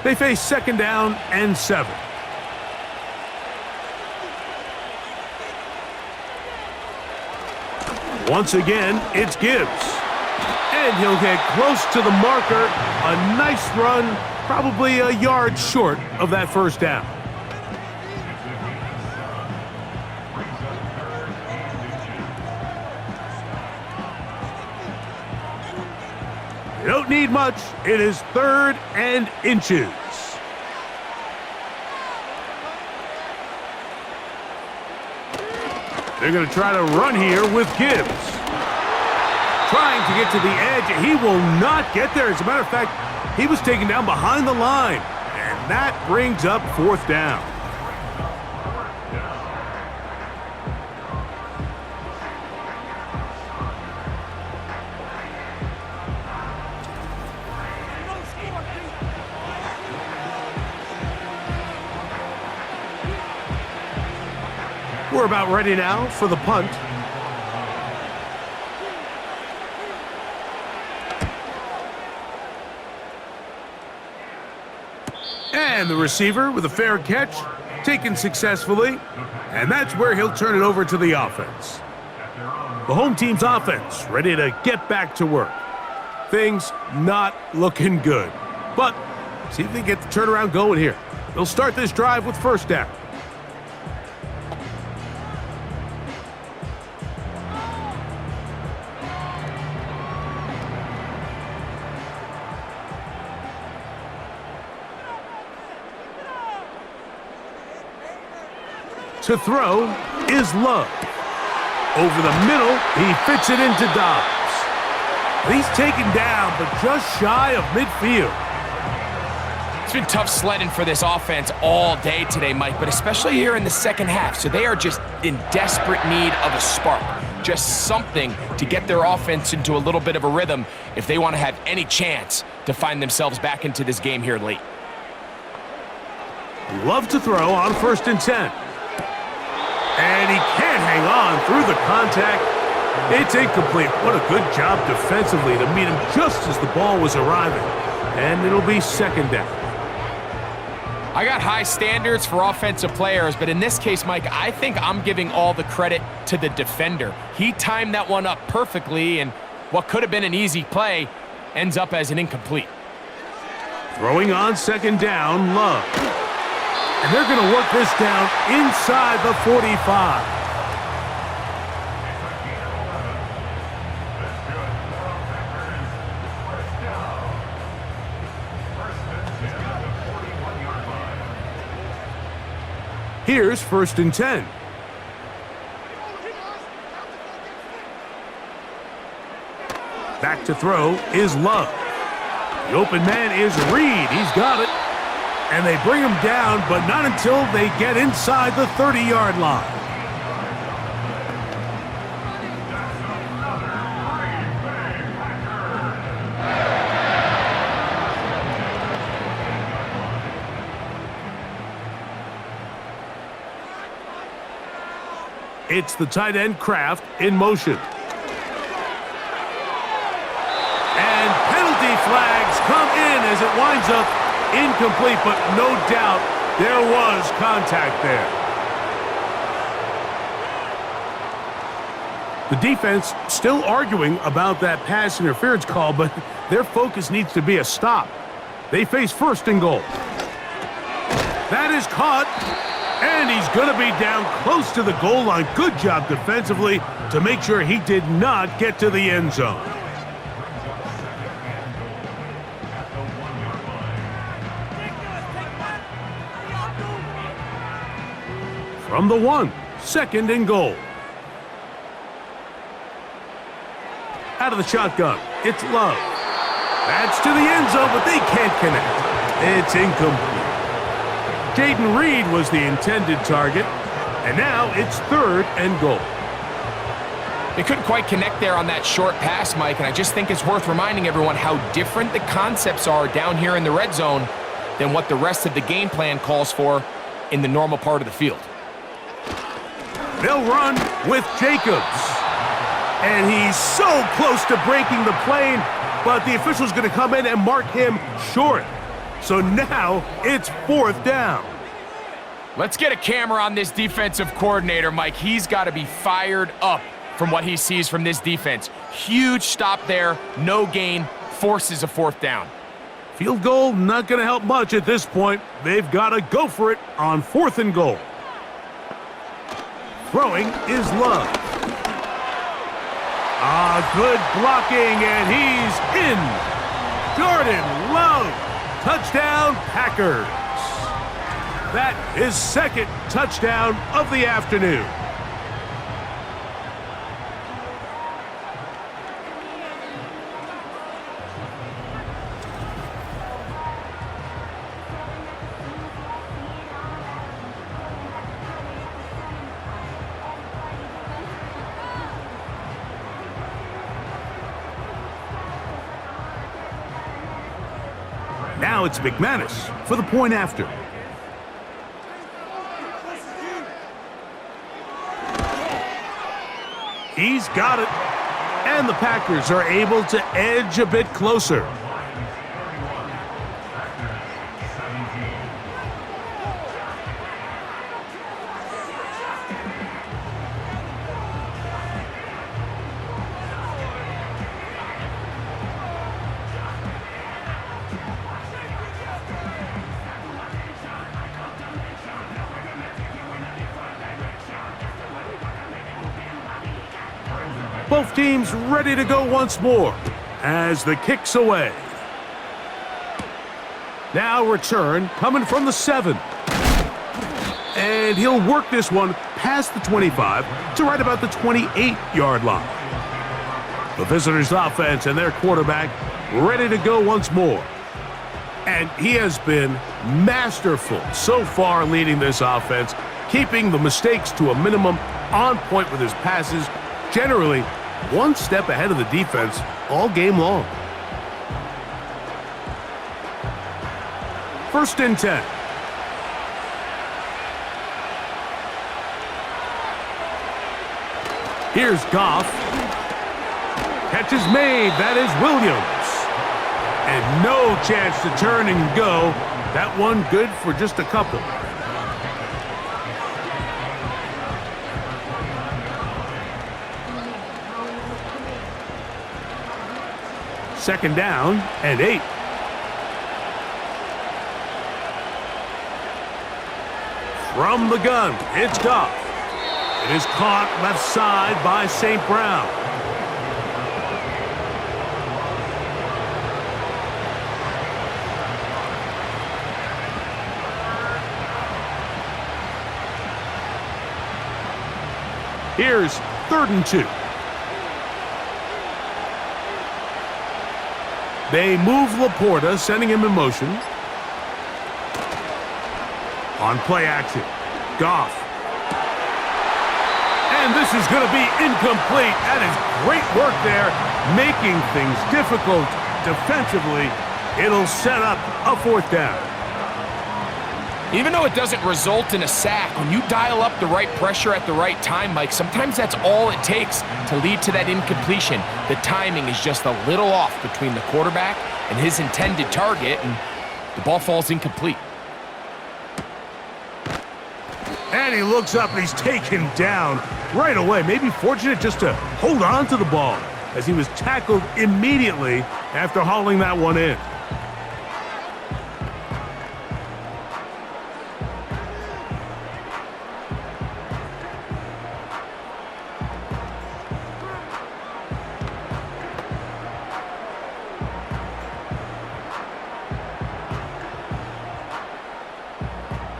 They face second down and 7. Once again, it's Gibbs. And he'll get close to the marker. A nice run, probably a yard short of that first down. You don't need much. It is 3rd and inches. They're going to try to run here with Gibbs. Trying to get to the edge. He will not get there. As a matter of fact, he was taken down behind the line. And that brings up 4th down. We're about ready now for the punt. And the receiver with a fair catch, taken successfully. And that's where he'll turn it over to the offense. The home team's offense ready to get back to work. Things not looking good. But see if they get the turnaround going here. They'll start this drive with first down. To throw is Love. Over the middle, he fits it into Dobbs. He's taken down, but just shy of midfield. It's been tough sledding for this offense all day today, Mike, but especially here in the second half. So they are just in desperate need of a spark. Just something to get their offense into a little bit of a rhythm if they want to have any chance to find themselves back into this game here late. Love to throw on 1st and 10. And he can't hang on through the contact. It's incomplete. What a good job defensively to meet him just as the ball was arriving. And it'll be 2nd down. I got high standards for offensive players, but in this case, Mike, I think I'm giving all the credit to the defender. He timed that one up perfectly, and what could have been an easy play ends up as an incomplete. Throwing on 2nd down, Love. And they're going to work this down inside the 45. Here's 1st and 10. Back to throw is Love. The open man is Reed. He's got it. And they bring him down, but not until they get inside the 30-yard line. It's the tight end Kraft in motion. And penalty flags come in as it winds up incomplete, but no doubt there was contact there. The defense still arguing about that pass interference call, but their focus needs to be a stop. They face 1st and goal. That is caught. And he's going to be down close to the goal line. Good job defensively to make sure he did not get to the end zone. From the 1, 2nd and goal. Out of the shotgun, it's Love. That's to the end zone, but they can't connect. It's incomplete. Jaden Reed was the intended target, and now it's 3rd and goal. They couldn't quite connect there on that short pass, Mike, and I just think it's worth reminding everyone how different the concepts are down here in the red zone than what the rest of the game plan calls for in the normal part of the field. They'll run with Jacobs, and he's so close to breaking the plane, but the official's going to come in and mark him short. So now it's 4th down. Let's get a camera on this defensive coordinator, Mike. He's got to be fired up from what he sees from this defense. Huge stop there, no gain, forces a 4th down. Field goal not going to help much at this point. They've got to go for it on 4th and goal. Throwing is Love. Good blocking, and he's in. Jordan Love. Touchdown, Packers. That is 2nd touchdown of the afternoon. Now it's McManus for the point after. He's got it. And the Packers are able to edge a bit closer. Both teams ready to go once more as the kick's away. Now return coming from the 7. And he'll work this one past the 25 to right about the 28-yard line. The visitors' offense and their quarterback ready to go once more. And he has been masterful so far leading this offense, keeping the mistakes to a minimum, on point with his passes, generally one step ahead of the defense all game long. 1st and 10. Here's Goff. Catch is made. That is Williams. And no chance to turn and go. That one good for just a couple. Second down and 8. From the gun, it's Goff. It is caught left side by St. Brown. Here's 3rd and 2. They move Laporta, sending him in motion. On play action, Goff. And this is going to be incomplete. That is great work there, making things difficult defensively. It'll set up a 4th down. Even though it doesn't result in a sack, when you dial up the right pressure at the right time, Mike, sometimes that's all it takes to lead to that incompletion. The timing is just a little off between the quarterback and his intended target, and the ball falls incomplete. And he looks up and he's taken down right away. Maybe fortunate just to hold on to the ball as he was tackled immediately after hauling that one in.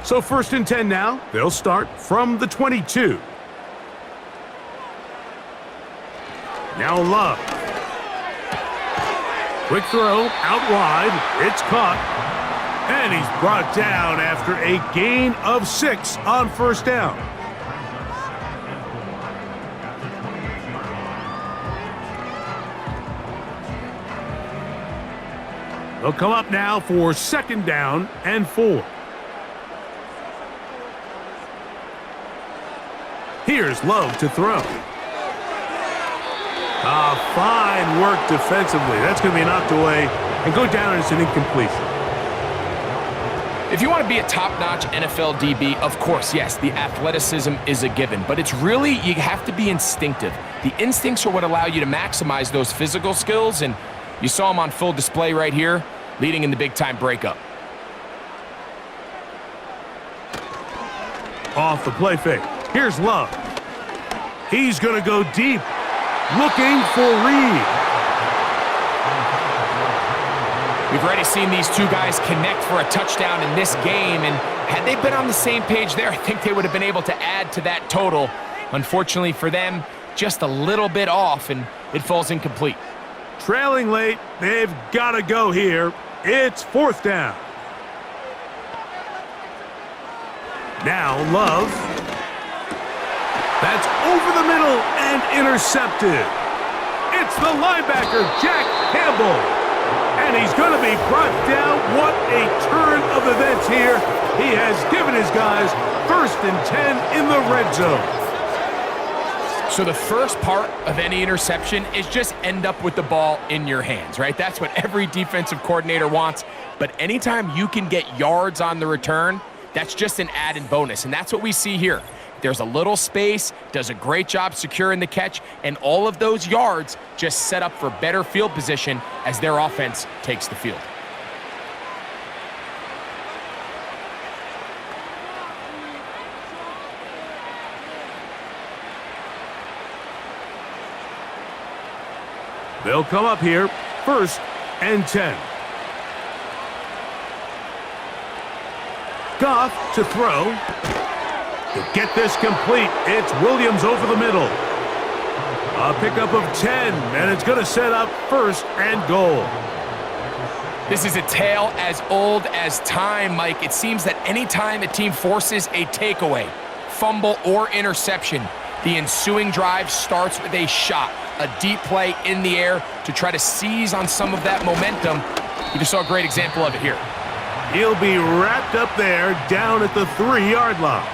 So 1st and 10 now. They'll start from the 22. Now Love. Quick throw, out wide. It's caught. And he's brought down after a gain of 6 on 1st down. They'll come up now for 2nd down and 4. Here's Love to throw. Fine work defensively. That's going to be knocked away and go down as an incompletion. If you want to be a top-notch NFL DB, of course, yes, the athleticism is a given, but it's really, you have to be instinctive. The instincts are what allow you to maximize those physical skills, and you saw them on full display right here, leading in the big-time breakup. Off the play fake. Here's Love. He's going to go deep, looking for Reed. We've already seen these two guys connect for a touchdown in this game, and had they been on the same page there, I think they would have been able to add to that total. Unfortunately for them, just a little bit off, and it falls incomplete. Trailing late, they've got to go here. It's 4th down. Now Love. That's over the middle and intercepted. It's the linebacker, Jack Campbell. And he's going to be brought down. What a turn of events here. He has given his guys 1st and 10 in the red zone. So the first part of any interception is just end up with the ball in your hands, right? That's what every defensive coordinator wants. But anytime you can get yards on the return, that's just an added bonus. And that's what we see here. There's a little space, does a great job securing the catch, and all of those yards just set up for better field position as their offense takes the field. They'll come up here, 1st and 10. Goff to throw. To get this complete, it's Williams over the middle. A pickup of 10, and it's going to set up 1st and goal. This is a tale as old as time, Mike. It seems that anytime a team forces a takeaway, fumble, or interception, the ensuing drive starts with a shot, a deep play in the air to try to seize on some of that momentum. We just saw a great example of it here. He'll be wrapped up there down at the 3-yard line.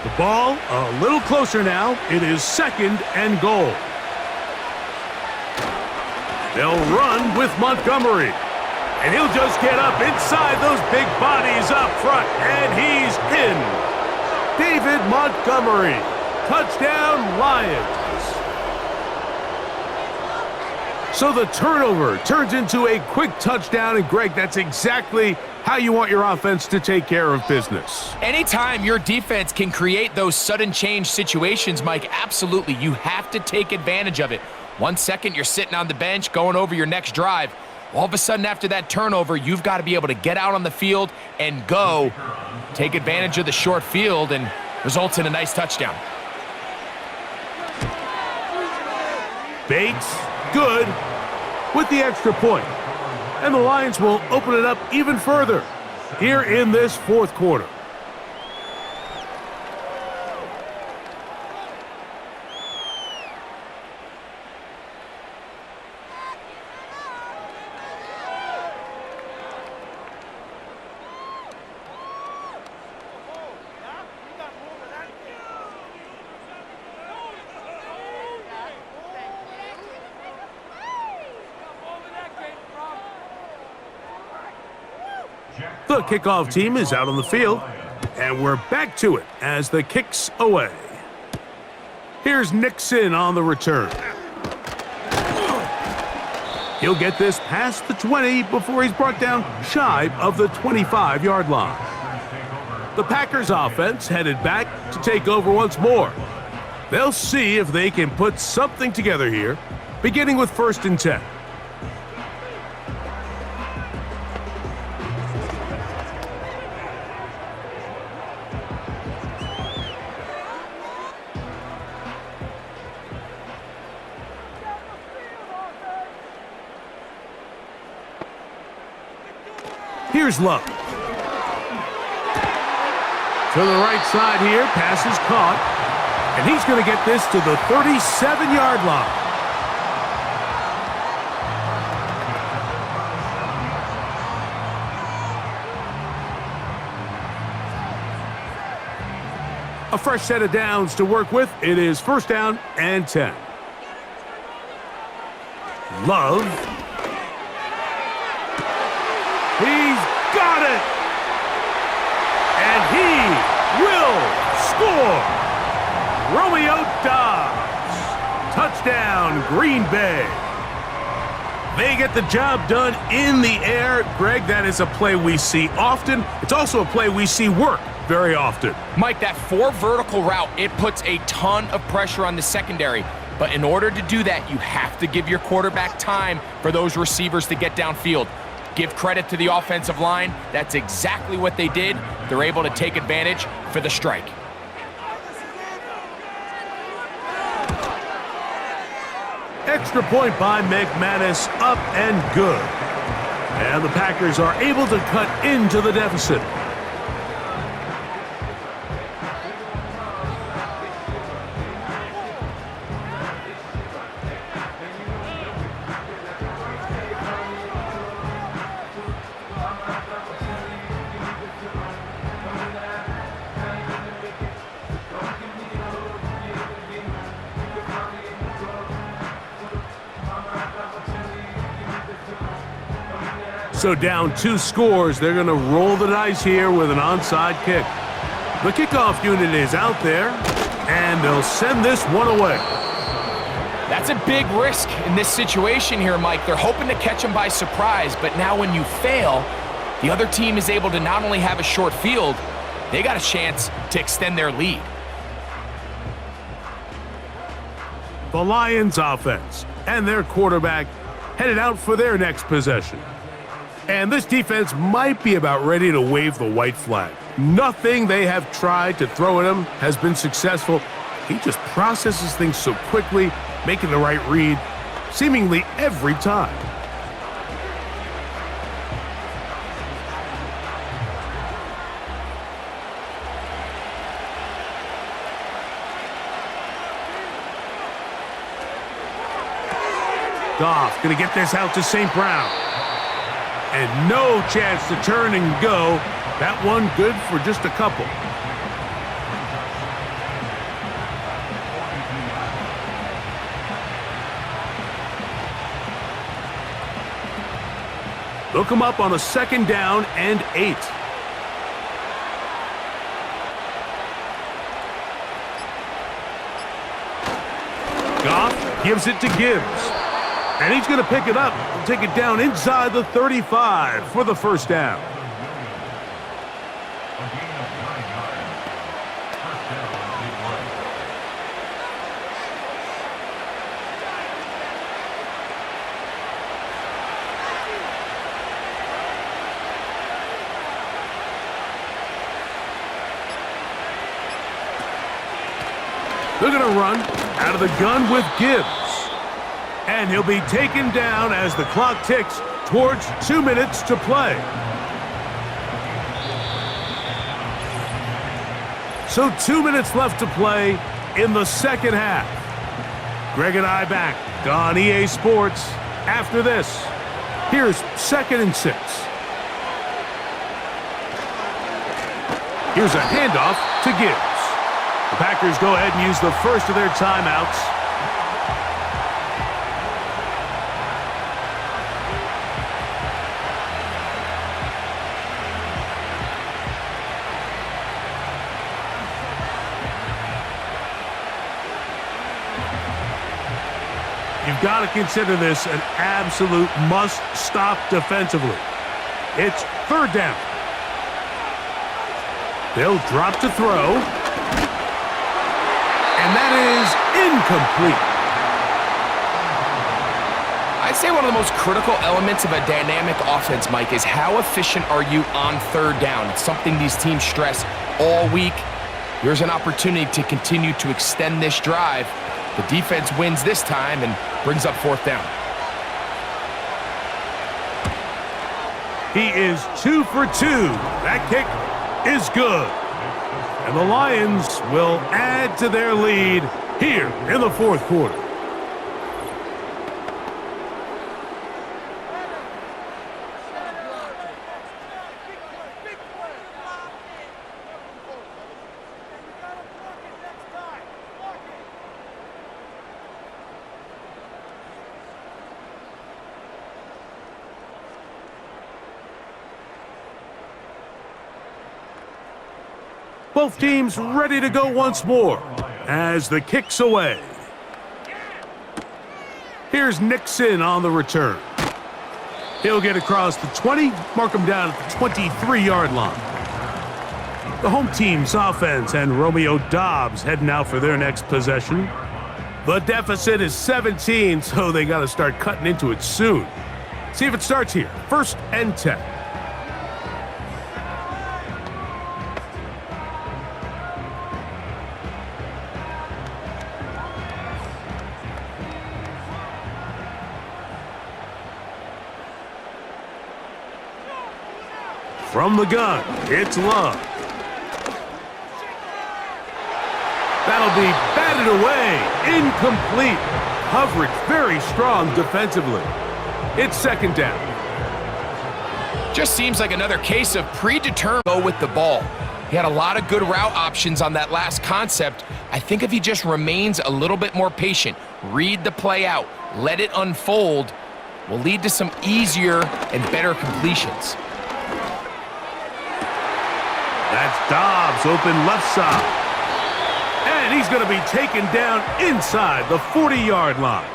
The ball a little closer now. It is 2nd and goal. They'll run with Montgomery. And he'll just get up inside those big bodies up front. And he's in. David Montgomery. Touchdown, Lions. So the turnover turns into a quick touchdown, and Greg, that's exactly how you want your offense to take care of business. Anytime your defense can create those sudden change situations, Mike, absolutely, you have to take advantage of it. 1 second, you're sitting on the bench going over your next drive. All of a sudden, after that turnover, you've got to be able to get out on the field and go. Take advantage of the short field, and results in a nice touchdown. Bates, good, with the extra point. And the Lions will open it up even further here in this fourth quarter. The kickoff team is out on the field, and we're back to it as the kick's away. Here's Nixon on the return. He'll get this past the 20 before he's brought down shy of the 25-yard line. The Packers offense headed back to take over once more. They'll see if they can put something together here, beginning with 1st and 10. Here's Love. To the right side here, pass is caught. And he's going to get this to the 37-yard line. A fresh set of downs to work with. It is 1st down and 10. Love. He's got it! And he will score! Romeo Dobbs. Touchdown, Green Bay. They get the job done in the air. Greg, that is a play we see often. It's also a play we see work very often. Mike, that 4 vertical route, it puts a ton of pressure on the secondary. But in order to do that, you have to give your quarterback time for those receivers to get downfield. Give credit to the offensive line. That's exactly what they did. They're able to take advantage for the strike. Extra point by McManus, up and good. And the Packers are able to cut into the deficit. So down 2 scores, they're going to roll the dice here with an onside kick. The kickoff unit is out there, and they'll send this one away. That's a big risk in this situation here, Mike. They're hoping to catch them by surprise, but now when you fail, the other team is able to not only have a short field, they got a chance to extend their lead. The Lions offense and their quarterback headed out for their next possession. And this defense might be about ready to wave the white flag. Nothing they have tried to throw at him has been successful. He just processes things so quickly, making the right read, seemingly every time. Goff going to get this out to St. Brown. And no chance to turn and go. That one good for just a couple. They'll come up on a 2nd down and 8. Goff gives it to Gibbs. And he's going to pick it up and take it down inside the 35 for the first down. They're going to run out of the gun with Gibbs. And he'll be taken down as the clock ticks towards 2 minutes to play. So 2 minutes left to play in the second half. Greg and I back on EA Sports after this. Here's 2nd and 6. Here's a handoff to Gibbs. The Packers go ahead and use the first of their timeouts. You've got to consider this an absolute must-stop defensively. It's 3rd down. They'll drop to throw. And that is incomplete. I'd say one of the most critical elements of a dynamic offense, Mike, is how efficient are you on 3rd down? It's something these teams stress all week. Here's an opportunity to continue to extend this drive. The defense wins this time and brings up 4th down. He is 2 for 2. That kick is good. And the Lions will add to their lead here in the 4th quarter. Both teams ready to go once more as the kick's away. Here's Nixon on the return. He'll get across the 20, mark him down at the 23-yard line. The home team's offense and Romeo Doubs heading out for their next possession. The deficit is 17, so they got to start cutting into it soon. See if it starts here. 1st and 10. From the gun, it's Love. That'll be batted away. Incomplete. Coverage very strong defensively. It's 2nd down. Just seems like another case of predetermined go with the ball. He had a lot of good route options on that last concept. I think if he just remains a little bit more patient, read the play out, let it unfold, will lead to some easier and better completions. That's Doubs, open left side. And he's going to be taken down inside the 40-yard line.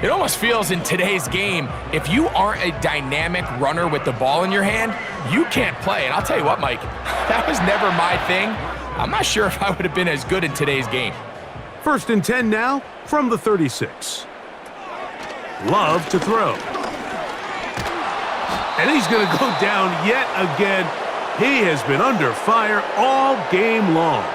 It almost feels in today's game, if you aren't a dynamic runner with the ball in your hand, you can't play. And I'll tell you what, Mike, that was never my thing. I'm not sure if I would have been as good in today's game. 1st and 10 now from the 36. Love to throw. And he's going to go down yet again. He has been under fire all game long.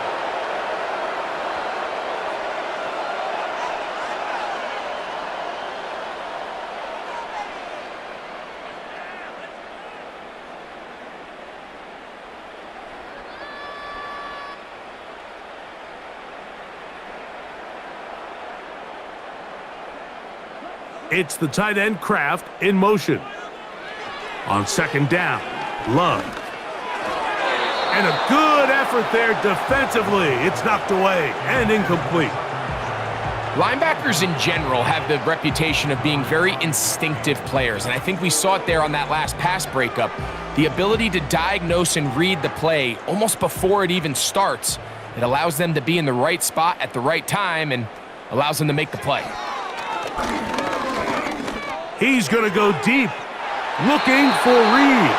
It's the tight end Kraft in motion. On 2nd down, Love. And a good effort there defensively. It's knocked away and incomplete. Linebackers in general have the reputation of being very instinctive players, and I think we saw it there on that last pass breakup. The ability to diagnose and read the play almost before it even starts. It allows them to be in the right spot at the right time and allows them to make the play. He's going to go deep, looking for Reed.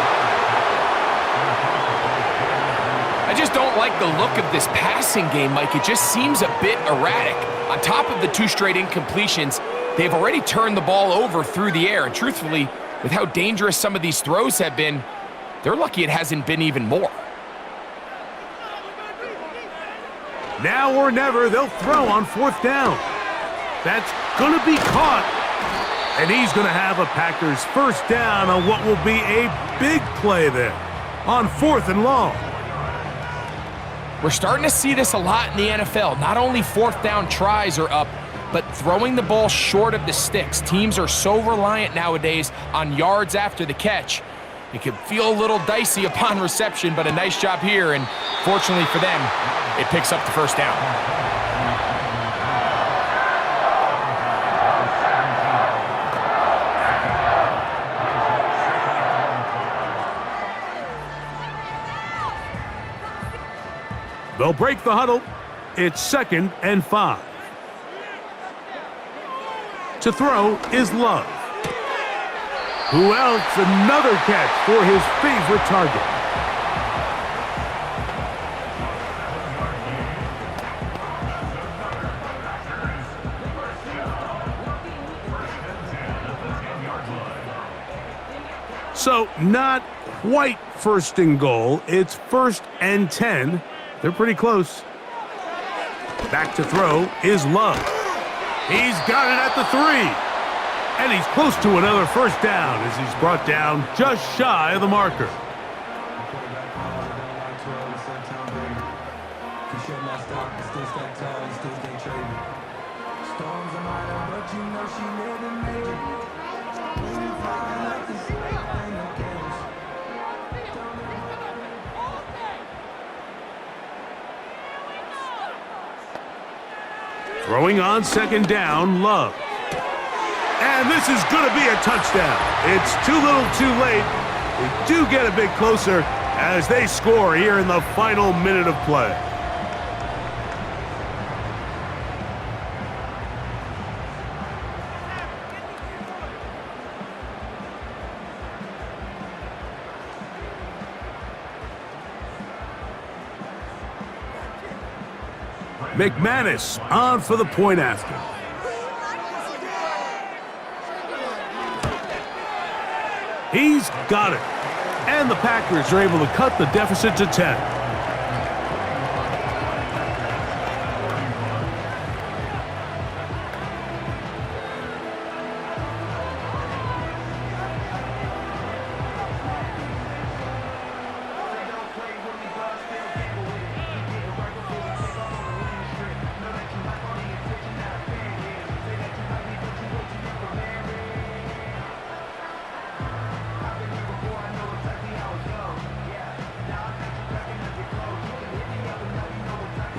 I just don't like the look of this passing game, Mike. It just seems a bit erratic. On top of the 2 straight incompletions, they've already turned the ball over through the air. And truthfully, with how dangerous some of these throws have been, they're lucky it hasn't been even more. Now or never, they'll throw on 4th down. That's going to be caught. And he's going to have a Packers 1st down on what will be a big play there on 4th and long. We're starting to see this a lot in the NFL. Not only 4th down tries are up, but throwing the ball short of the sticks. Teams are so reliant nowadays on yards after the catch. It can feel a little dicey upon reception, but a nice job here, and fortunately for them, it picks up the 1st down. They'll break the huddle. It's 2nd and 5. To throw is Love. Who else? Another catch for his favorite target. So not quite 1st and goal. It's 1st and 10. They're pretty close. Back to throw is Love. He's got it at the 3. And he's close to another 1st down as he's brought down just shy of the marker. Throwing on 2nd down, Love. And this is going to be a touchdown. It's too little too late. They do get a bit closer as they score here in the final minute of play. McManus on for the point after. He's got it. And the Packers are able to cut the deficit to 10.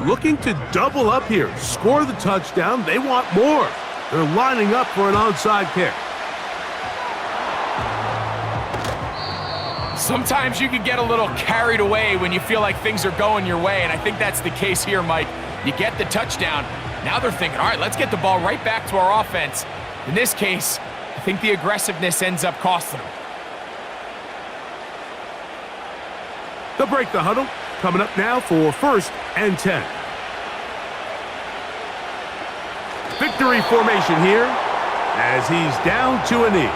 Looking to double up here, score the touchdown. They want more. They're lining up for an onside kick. Sometimes you can get a little carried away when you feel like things are going your way, and I think that's the case here, Mike. You get the touchdown. Now they're thinking, all right, let's get the ball right back to our offense. In this case, I think the aggressiveness ends up costing them. They'll break the huddle. Coming up now for 1st and 10. Victory formation here as he's down to a knee.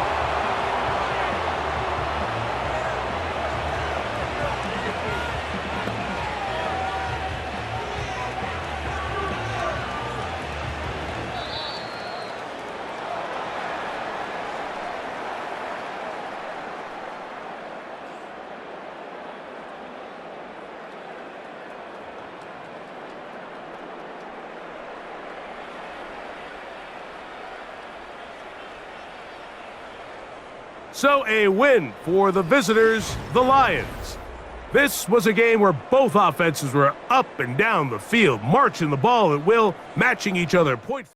So a win for the visitors, the Lions. This was a game where both offenses were up and down the field, marching the ball at will, matching each other point.